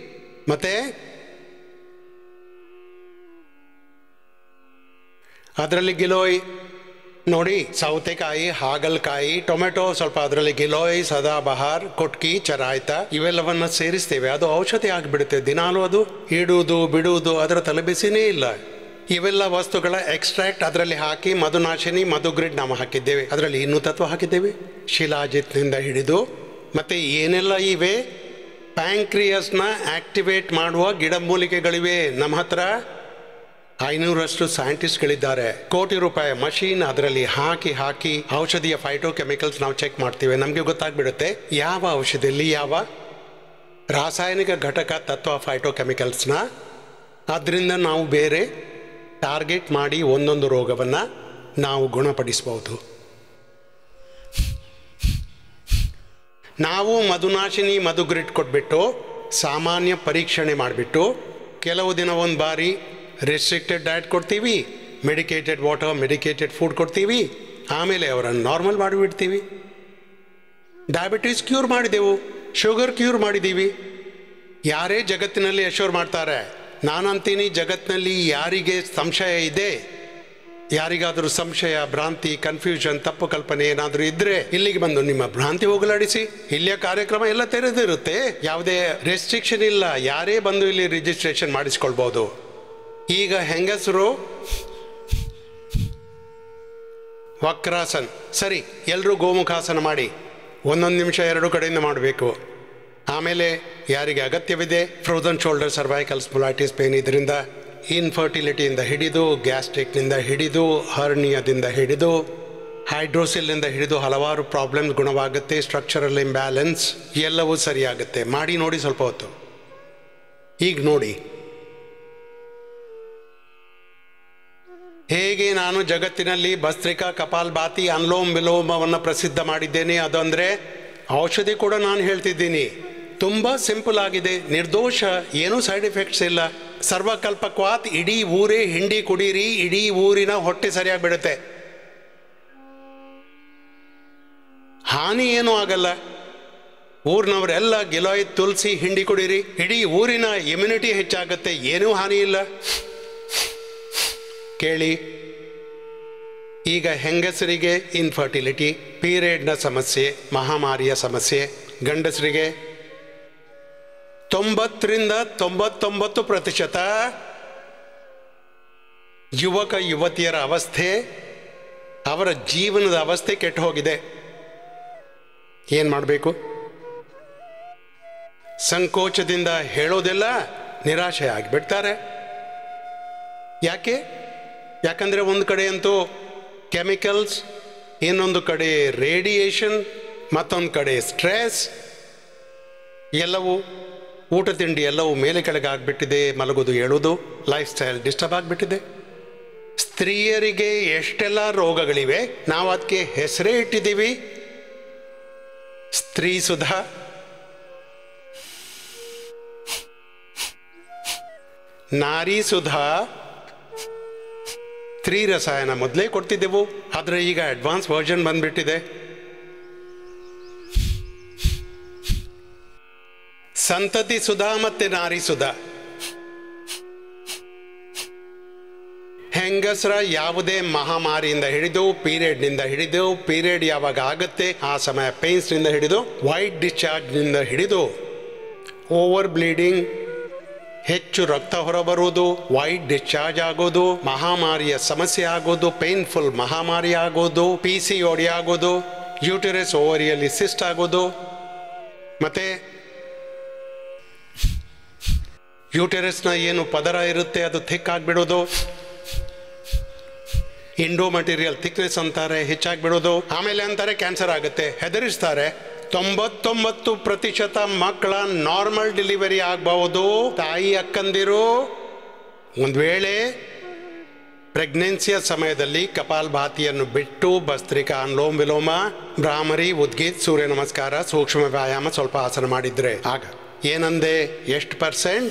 ಮತ್ತೆ ಅದರಲ್ಲಿ ಗಿಲೋಯ್ ನೋಡಿ, ಸೌತೆಕಾಯಿ, ಹಾಗಲಕಾಯಿ, ಟೊಮೆಟೊ, ಸ್ವಲ್ಪ ಅದರಲ್ಲಿ ಗಿಲೋಯ್, ಸದಾಬಹಾರ್, ಕೊಟ್ಕಿ, ಚರಾಯ್ತ ಇವೆಲ್ಲವನ್ನು ಸೇರಿಸ್ತೇವೆ. ಅದು ಔಷಧಿ ಆಗಿಬಿಡುತ್ತೆ. ದಿನಾಲೂ ಅದು ಇಡುವುದು ಬಿಡುವುದು ಅದರ ತಲೆಬಿಸಿನೇ ಇಲ್ಲ. ಇವೆಲ್ಲ ವಸ್ತುಗಳ ಎಕ್ಸ್ಟ್ರಾಕ್ಟ್ ಅದರಲ್ಲಿ ಹಾಕಿ ಮಧುನಾಶಿನಿ ಮಧುಗ್ರಿಡ್ ನಾವು ಹಾಕಿದ್ದೇವೆ. ಅದರಲ್ಲಿ ಇನ್ನೂ ತತ್ವ ಹಾಕಿದ್ದೇವೆ, ಶಿಲಾಜಿತ್ನಿಂದ ಹಿಡಿದು. ಮತ್ತು ಏನೆಲ್ಲ ಇವೆ, ಪ್ಯಾಂಕ್ರಿಯಸ್ನ ಆಕ್ಟಿವೇಟ್ ಮಾಡುವ ಗಿಡಮೂಲಿಕೆಗಳಿವೆ. ನಮ್ಮ ಹತ್ರ 500ರಷ್ಟು ಸೈಂಟಿಸ್ಟ್ಗಳಿದ್ದಾರೆ. ಕೋಟಿ ರೂಪಾಯಿ ಮಷೀನ್ ಅದರಲ್ಲಿ ಹಾಕಿ ಔಷಧಿಯ ಫೈಟೋಕೆಮಿಕಲ್ಸ್ ನಾವು ಚೆಕ್ ಮಾಡ್ತೀವಿ. ನಮಗೆ ಗೊತ್ತಾಗ್ಬಿಡುತ್ತೆ ಯಾವ ಔಷಧಿಯಲ್ಲಿ ಯಾವ ರಾಸಾಯನಿಕ ಘಟಕ ತತ್ವ ಫೈಟೋಕೆಮಿಕಲ್ಸ್ನ. ಅದರಿಂದ ನಾವು ಬೇರೆ ಟಾರ್ಗೆಟ್ ಮಾಡಿ ಒಂದೊಂದು ರೋಗವನ್ನು ನಾವು ಗುಣಪಡಿಸ್ಬೋದು. ನಾವು ಮಧುನಾಶಿನಿ ಮಧುಗ್ರಿಡ್ ಕೊಟ್ಬಿಟ್ಟು ಸಾಮಾನ್ಯ ಪರೀಕ್ಷಣೆ ಮಾಡಿಬಿಟ್ಟು ಕೆಲವು ದಿನ ಒಂದು ಬಾರಿ ರೆಸ್ಟ್ರಿಕ್ಟೆಡ್ ಡಯಟ್ ಕೊಡ್ತೀವಿ, ಮೆಡಿಕೇಟೆಡ್ ವಾಟರ್ ಮೆಡಿಕೇಟೆಡ್ ಫುಡ್ ಕೊಡ್ತೀವಿ, ಆಮೇಲೆ ಅವರನ್ನು ನಾರ್ಮಲ್ ಮಾಡಿಬಿಡ್ತೀವಿ. ಡಯಾಬಿಟೀಸ್ ಕ್ಯೂರ್ ಮಾಡಿದೆವು, ಶುಗರ್ ಕ್ಯೂರ್ ಮಾಡಿದ್ದೀವಿ. ಯಾರೇ ಜಗತ್ತಿನಲ್ಲಿ ಅಶ್ಯೂರ್ ಮಾಡ್ತಾರೆ, ನಾನಂತೀನಿ ಜಗತ್ತಿನಲ್ಲಿ ಯಾರಿಗೆ ಸಂಶಯ ಇದೆ, ಯಾರಿಗಾದರೂ ಸಂಶಯ, ಭ್ರಾಂತಿ, ಕನ್ಫ್ಯೂಷನ್, ತಪ್ಪು ಕಲ್ಪನೆ ಏನಾದರೂ ಇದ್ದರೆ ಇಲ್ಲಿಗೆ ಬಂದು ನಿಮ್ಮ ಭ್ರಾಂತಿ ಹೋಗಲಾಡಿಸಿ. ಇಲ್ಲಿಯ ಕಾರ್ಯಕ್ರಮ ಎಲ್ಲ ತೆರೆದಿರುತ್ತೆ, ಯಾವುದೇ ರೆಸ್ಟ್ರಿಕ್ಷನ್ ಇಲ್ಲ, ಯಾರೇ ಬಂದು ಇಲ್ಲಿ ರಿಜಿಸ್ಟ್ರೇಷನ್ ಮಾಡಿಸ್ಕೊಳ್ಬೋದು. ಈಗ ಹೆಂಗಸರು ವಕ್ರಾಸನ್, ಸರಿ, ಎಲ್ಲರೂ ಗೋಮುಖಾಸನ ಮಾಡಿ 1 ನಿಮಿಷ 2 ಕಡೆಯಿಂದ ಮಾಡಬೇಕು. ಆಮೇಲೆ ಯಾರಿಗೆ ಅಗತ್ಯವಿದೆ ಫ್ರೋಝನ್ ಶೋಲ್ಡರ್ ಸರ್ವೈಕಲ್ ಸ್ಪೊಲೈಟಿಸ್ ಪೇನ್, ಇದರಿಂದ ಇನ್ಫರ್ಟಿಲಿಟಿಯಿಂದ ಹಿಡಿದು ಗ್ಯಾಸ್ಟ್ರಿಕ್ನಿಂದ ಹಿಡಿದು ಹರ್ನಿಯಾದಿಂದ ಹಿಡಿದು ಹೈಡ್ರೋಸಿಲ್ನಿಂದ ಹಿಡಿದು ಹಲವಾರು ಪ್ರಾಬ್ಲಮ್ಸ್ ಗುಣವಾಗುತ್ತೆ. ಸ್ಟ್ರಕ್ಚರಲ್ ಇಂಬ್ಯಾಲೆನ್ಸ್ ಎಲ್ಲವೂ ಸರಿಯಾಗುತ್ತೆ. ಮಾಡಿ ನೋಡಿ ಸ್ವಲ್ಪ ಹೊತ್ತು. ಈಗ ನೋಡಿ ಹೇಗೆ ನಾನು ಜಗತ್ತಿನಲ್ಲಿ ಭಸ್ತ್ರಿಕಾ, ಕಪಾಲ್ಭಾತಿ, ಅನುಲೋಮ ವಿಲೋಮವನ್ನು ಪ್ರಸಿದ್ಧ ಮಾಡಿದ್ದೇನೆ. ಅದು ಅಂದರೆ ಔಷಧಿ ಕೂಡ ನಾನು ಹೇಳ್ತಿದ್ದೀನಿ. ತುಂಬ ಸಿಂಪಲ್ ಆಗಿದೆ, ನಿರ್ದೋಷ, ಏನೂ ಸೈಡ್ ಎಫೆಕ್ಟ್ಸ್ ಇಲ್ಲ. ಸರ್ವಕಲ್ಪಕ್ವಾತ್, ಇಡೀ ಊರೇ ಹಿಂಡಿ ಕುಡೀರಿ, ಇಡೀ ಊರಿನ ಹೊಟ್ಟೆ ಸರಿಯಾಗಿ ಬಿಡುತ್ತೆ, ಹಾನಿ ಏನೂ ಆಗಲ್ಲ. ಊರಿನವರೆಲ್ಲ ಗಿಲಾಯ್ ತುಳಸಿ ಹಿಂಡಿ ಕುಡೀರಿ, ಇಡೀ ಊರಿನ ಇಮ್ಯುನಿಟಿ ಹೆಚ್ಚಾಗುತ್ತೆ, ಏನೂ ಹಾನಿ ಇಲ್ಲ. ಕೇಳಿ, ಈಗ ಹೆಂಗಸರಿಗೆ ಇನ್ಫರ್ಟಿಲಿಟಿ, ಪೀರಿಯಡ್ನ ಸಮಸ್ಯೆ, ಮಹಾಮಾರಿಯ ಸಮಸ್ಯೆ, ಗಂಡಸರಿಗೆ 90ರಿಂದ 99% ಯುವಕ ಯುವತಿಯರ ಅವಸ್ಥೆ, ಅವರ ಜೀವನದ ಅವಸ್ಥೆ ಕೆಟ್ಟು ಹೋಗಿದೆ. ಏನು ಮಾಡಬೇಕು? ಸಂಕೋಚದಿಂದ ಹೇಳೋದೆಲ್ಲ ನಿರಾಶೆ ಆಗಿಬಿಡ್ತಾರೆ. ಯಾಕಂದರೆ ಒಂದು ಕಡೆ ಅಂತೂ ಕೆಮಿಕಲ್ಸ್, ಇನ್ನೊಂದು ಕಡೆ ರೇಡಿಯೇಷನ್, ಮತ್ತೊಂದು ಕಡೆ ಸ್ಟ್ರೆಸ್, ಎಲ್ಲವೂ ಊಟ ತಿಂಡಿ ಎಲ್ಲವೂ ಮೇಲೆ ಕೆಳಗೆ ಆಗಿಬಿಟ್ಟಿದೆ. ಮಲಗೋದು ಹೇಳೋದು ಲೈಫ್ ಸ್ಟೈಲ್ ಡಿಸ್ಟರ್ಬ್ ಆಗಿಬಿಟ್ಟಿದೆ. ಸ್ತ್ರೀಯರಿಗೆ ಎಷ್ಟೆಲ್ಲ ರೋಗಗಳಿವೆ, ನಾವು ಅದಕ್ಕೆ ಹೆಸರೇ ಇಟ್ಟಿದ್ದೀವಿ ಸ್ತ್ರೀ ಸುಧಾ. ನಾರಿ ಸುಧಾ, ಸ್ತ್ರೀ ರಸಾಯನ ಮೊದಲೇ ಕೊಡ್ತಿದ್ದೆವು, ಆದರೆ ಈಗ ಅಡ್ವಾನ್ಸ್ ವರ್ಷನ್ ಬಂದ್ಬಿಟ್ಟಿದೆ. ಸಂತತಿ ಸುಧಾ ಮತ್ತೆ ನಾರಿ ಸುಧಾ. ಹೆಂಗಸರ ಯಾವುದೇ ಮಹಾಮಾರಿಯಿಂದ ಹಿಡಿದು, ಪೀರಿಯಡ್ನಿಂದ ಹಿಡಿದು, ಪೀರಿಯಡ್ ಯಾವಾಗ ಆಗುತ್ತೆ ಆ ಸಮಯ ಪೇನ್ಸ್ನಿಂದ ಹಿಡಿದು, ವೈಟ್ ಡಿಸ್ಚಾರ್ಜ್ನಿಂದ ಹಿಡಿದು, ಓವರ್ ಬ್ಲೀಡಿಂಗ್, ಹೆಚ್ಚು ರಕ್ತ ಹೊರಬರುವುದು, ವೈಟ್ ಡಿಸ್ಚಾರ್ಜ್ ಆಗೋದು, ಮಹಾಮಾರಿಯ ಸಮಸ್ಯೆ ಆಗೋದು, ಪೇನ್ಫುಲ್ ಮಹಾಮಾರಿ ಆಗೋದು, PCOD ಆಗೋದು, ಯೂಟರಸ್ ಓವರಿಯಲ್ಲಿ ಸಿಸ್ಟ್ ಆಗೋದು, ಮತ್ತು ಯೂಟರಸ್ನ ಏನು ಪದರ ಇರುತ್ತೆ ಅದು ಥಿಕ್ ಆಗಿಬಿಡೋದು, ಇಂಡೋ ಮಟೀರಿಯಲ್ ಥಿಕ್ನೆಸ್ ಅಂತಾರೆ, ಹೆಚ್ಚಾಗಿಬಿಡೋದು. ಆಮೇಲೆ ಅಂತಾರೆ ಕ್ಯಾನ್ಸರ್ ಆಗುತ್ತೆ, ಹೆದರಿಸ್ತಾರೆ. 99% ಮಕ್ಕಳ ನಾರ್ಮಲ್ ಡೆಲಿವರಿ ಆಗಬಹುದು. ತಾಯಿ ಅಕ್ಕಂದಿರು ಒಂದು ವೇಳೆ ಪ್ರೆಗ್ನೆನ್ಸಿಯ ಸಮಯದಲ್ಲಿ ಕಪಾಲ್ಭಾತಿಯನ್ನು ಬಿಟ್ಟು ಭಸ್ತ್ರಿಕಾ, ಅನುಲೋಮ ವಿಲೋಮ, ಭ್ರಾಮರಿ, ಉದ್ಗೀತ್, ಸೂರ್ಯ ನಮಸ್ಕಾರ, ಸೂಕ್ಷ್ಮ ವ್ಯಾಯಾಮ ಸ್ವಲ್ಪ ಆಸನ ಮಾಡಿದ್ರೆ ಆಗ ಏನಂದೆ, ಎಷ್ಟು %?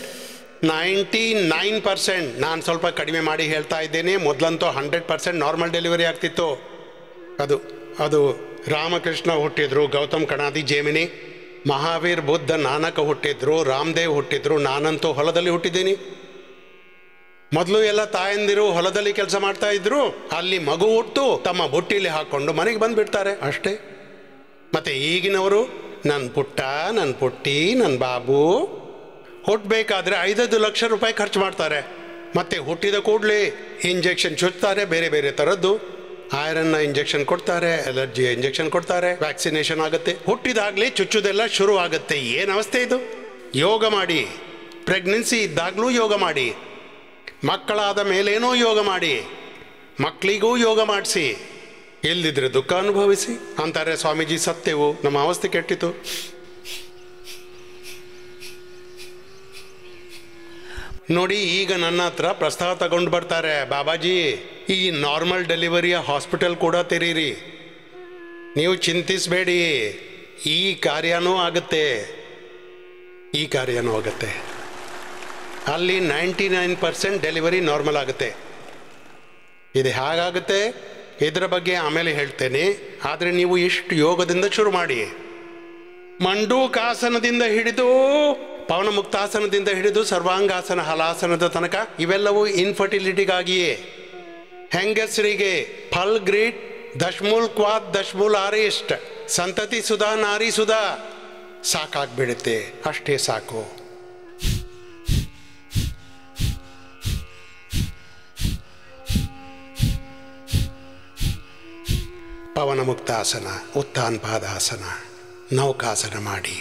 99%. ನಾನು ಸ್ವಲ್ಪ ಕಡಿಮೆ ಮಾಡಿ ಹೇಳ್ತಾ ಇದ್ದೇನೆ. ಮೊದಲಂತೂ 100% ನಾರ್ಮಲ್ ಡೆಲಿವರಿ ಆಗ್ತಿತ್ತು. ಅದು ರಾಮಕೃಷ್ಣ ಹುಟ್ಟಿದ್ರು, ಗೌತಮ್ ಕಣಾದಿ ಜೇಮಿನಿ, ಮಹಾವೀರ್, ಬುದ್ಧ, ನಾನಕ ಹುಟ್ಟಿದ್ರು, ರಾಮದೇವ್ ಹುಟ್ಟಿದ್ರು, ನಾನಂತೂ ಹೊಲದಲ್ಲಿ ಹುಟ್ಟಿದ್ದೀನಿ. ಮೊದಲು ಎಲ್ಲ ತಾಯಂದಿರು ಹೊಲದಲ್ಲಿ ಕೆಲಸ ಮಾಡ್ತಾ ಇದ್ರು, ಅಲ್ಲಿ ಮಗು ಹುಟ್ಟು ತಮ್ಮ ಬುಟ್ಟಿಲಿ ಹಾಕ್ಕೊಂಡು ಮನೆಗೆ ಬಂದುಬಿಡ್ತಾರೆ ಅಷ್ಟೇ. ಮತ್ತು ಈಗಿನವರು ನನ್ನ ಪುಟ್ಟ, ನನ್ನ ಪುಟ್ಟಿ, ನನ್ನ ಬಾಬು ಹುಟ್ಟಬೇಕಾದ್ರೆ 5 ಲಕ್ಷ ರೂಪಾಯಿ ಖರ್ಚು ಮಾಡ್ತಾರೆ. ಮತ್ತು ಹುಟ್ಟಿದ ಕೂಡಲೇ ಇಂಜೆಕ್ಷನ್ ಚುಚ್ತಾರೆ, ಬೇರೆ ಬೇರೆ ಥರದ್ದು ಐರನ್ನ ಇಂಜೆಕ್ಷನ್ ಕೊಡ್ತಾರೆ, ಅಲರ್ಜಿಯ ಇಂಜೆಕ್ಷನ್ ಕೊಡ್ತಾರೆ, ವ್ಯಾಕ್ಸಿನೇಷನ್ ಆಗುತ್ತೆ. ಹುಟ್ಟಿದಾಗಲೇ ಚುಚ್ಚುದೆಲ್ಲ ಶುರು ಆಗುತ್ತೆ. ಏನು ಅವಸ್ಥೆ ಇದು? ಯೋಗ ಮಾಡಿ, ಪ್ರೆಗ್ನೆನ್ಸಿ ಇದ್ದಾಗಲೂ ಯೋಗ ಮಾಡಿ, ಮಕ್ಕಳಾದ ಮೇಲೇನೂ ಯೋಗ ಮಾಡಿ, ಮಕ್ಕಳಿಗೂ ಯೋಗ ಮಾಡಿಸಿ, ಇಲ್ದಿದ್ರೆ ದುಃಖ ಅನುಭವಿಸಿ ಅಂತಾರೆ. ಸ್ವಾಮೀಜಿ ಸತ್ಯವು, ನಮ್ಮ ಅವಸ್ಥೆ ಕೆಟ್ಟಿತು. ನೋಡಿ, ಈಗ ನನ್ನ ಹತ್ರ ಪ್ರಸ್ತಾವ ತಗೊಂಡು ಬರ್ತಾರೆ, ಬಾಬಾಜಿ ಈ ನಾರ್ಮಲ್ ಡೆಲಿವರಿಯ ಹಾಸ್ಪಿಟಲ್ ಕೂಡ ತೆರೀರಿ, ನೀವು ಚಿಂತಿಸಬೇಡಿ, ಈ ಕಾರ್ಯನೂ ಆಗುತ್ತೆ, ಈ ಕಾರ್ಯನೂ ಆಗುತ್ತೆ. ಅಲ್ಲಿ 99% ಡೆಲಿವರಿ ನಾರ್ಮಲ್ ಆಗುತ್ತೆ. ಇದು ಹೇಗಾಗುತ್ತೆ ಇದರ ಬಗ್ಗೆ ಆಮೇಲೆ ಹೇಳ್ತೇನೆ. ಆದರೆ ನೀವು ಇಷ್ಟು ಯೋಗದಿಂದ ಶುರು ಮಾಡಿ, ಮಂಡೂಕಾಸನದಿಂದ ಹಿಡಿದು ಪವನಮುಕ್ತಾಸನದಿಂದ ಹಿಡಿದು ಸರ್ವಾಂಗಾಸನ ಹಲಾಸನದ ತನಕ ಇವೆಲ್ಲವೂ ಇನ್ಫರ್ಟಿಲಿಟಿಗಾಗಿಯೇ. ಹೆಂಗಸರಿಗೆ ಫಲ್ ಗ್ರೀಟ್ ದಶ್ಮೂಲ್ ಕ್ವಾತ್ ದಶ್ಮೂಲ್ ಆರೇಸ್ಟ್ ಸಂತತಿ ಸುಧಾ ನಾರಿ ಸುಧಾ ಸಾಕಾಗ್ಬಿಡುತ್ತೆ, ಅಷ್ಟೇ ಸಾಕು. ಪವನಮುಕ್ತಾಸನ, ಉತ್ಥಾನ ಪಾದಾಸನ, ನೌಕಾಸನ ಮಾಡಿ.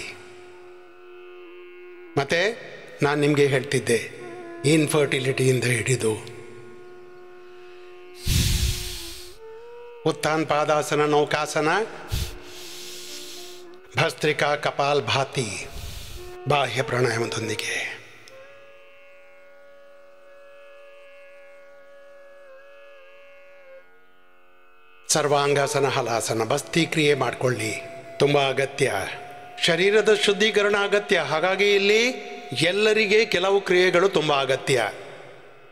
ಮತ್ತೆ ನಾನು ನಿಮಗೆ ಹೇಳ್ತಿದ್ದೆ, ಇನ್ಫರ್ಟಿಲಿಟಿಯಿಂದ ಹಿಡಿದು ಉತ್ಥಾನ ಪಾದಾಸನ, ನೌಕಾಸನ, ಭಸ್ತ್ರಿಕಾ, ಕಪಾಲ್ ಭಾತಿ, ಬಾಹ್ಯ ಪ್ರಾಣಾಯಾಮದೊಂದಿಗೆ. ಸರ್ವಾಂಗಾಸನ ಹಲಾಸನ, ಬಸ್ತಿ ಕ್ರಿಯೆ ಮಾಡಿಕೊಳ್ಳಿ, ತುಂಬ ಅಗತ್ಯ. ಶರೀರದ ಶುದ್ಧೀಕರಣ ಅಗತ್ಯ. ಹಾಗಾಗಿ ಇಲ್ಲಿ ಎಲ್ಲರಿಗೆ ಕೆಲವು ಕ್ರಿಯೆಗಳು ತುಂಬ ಅಗತ್ಯ.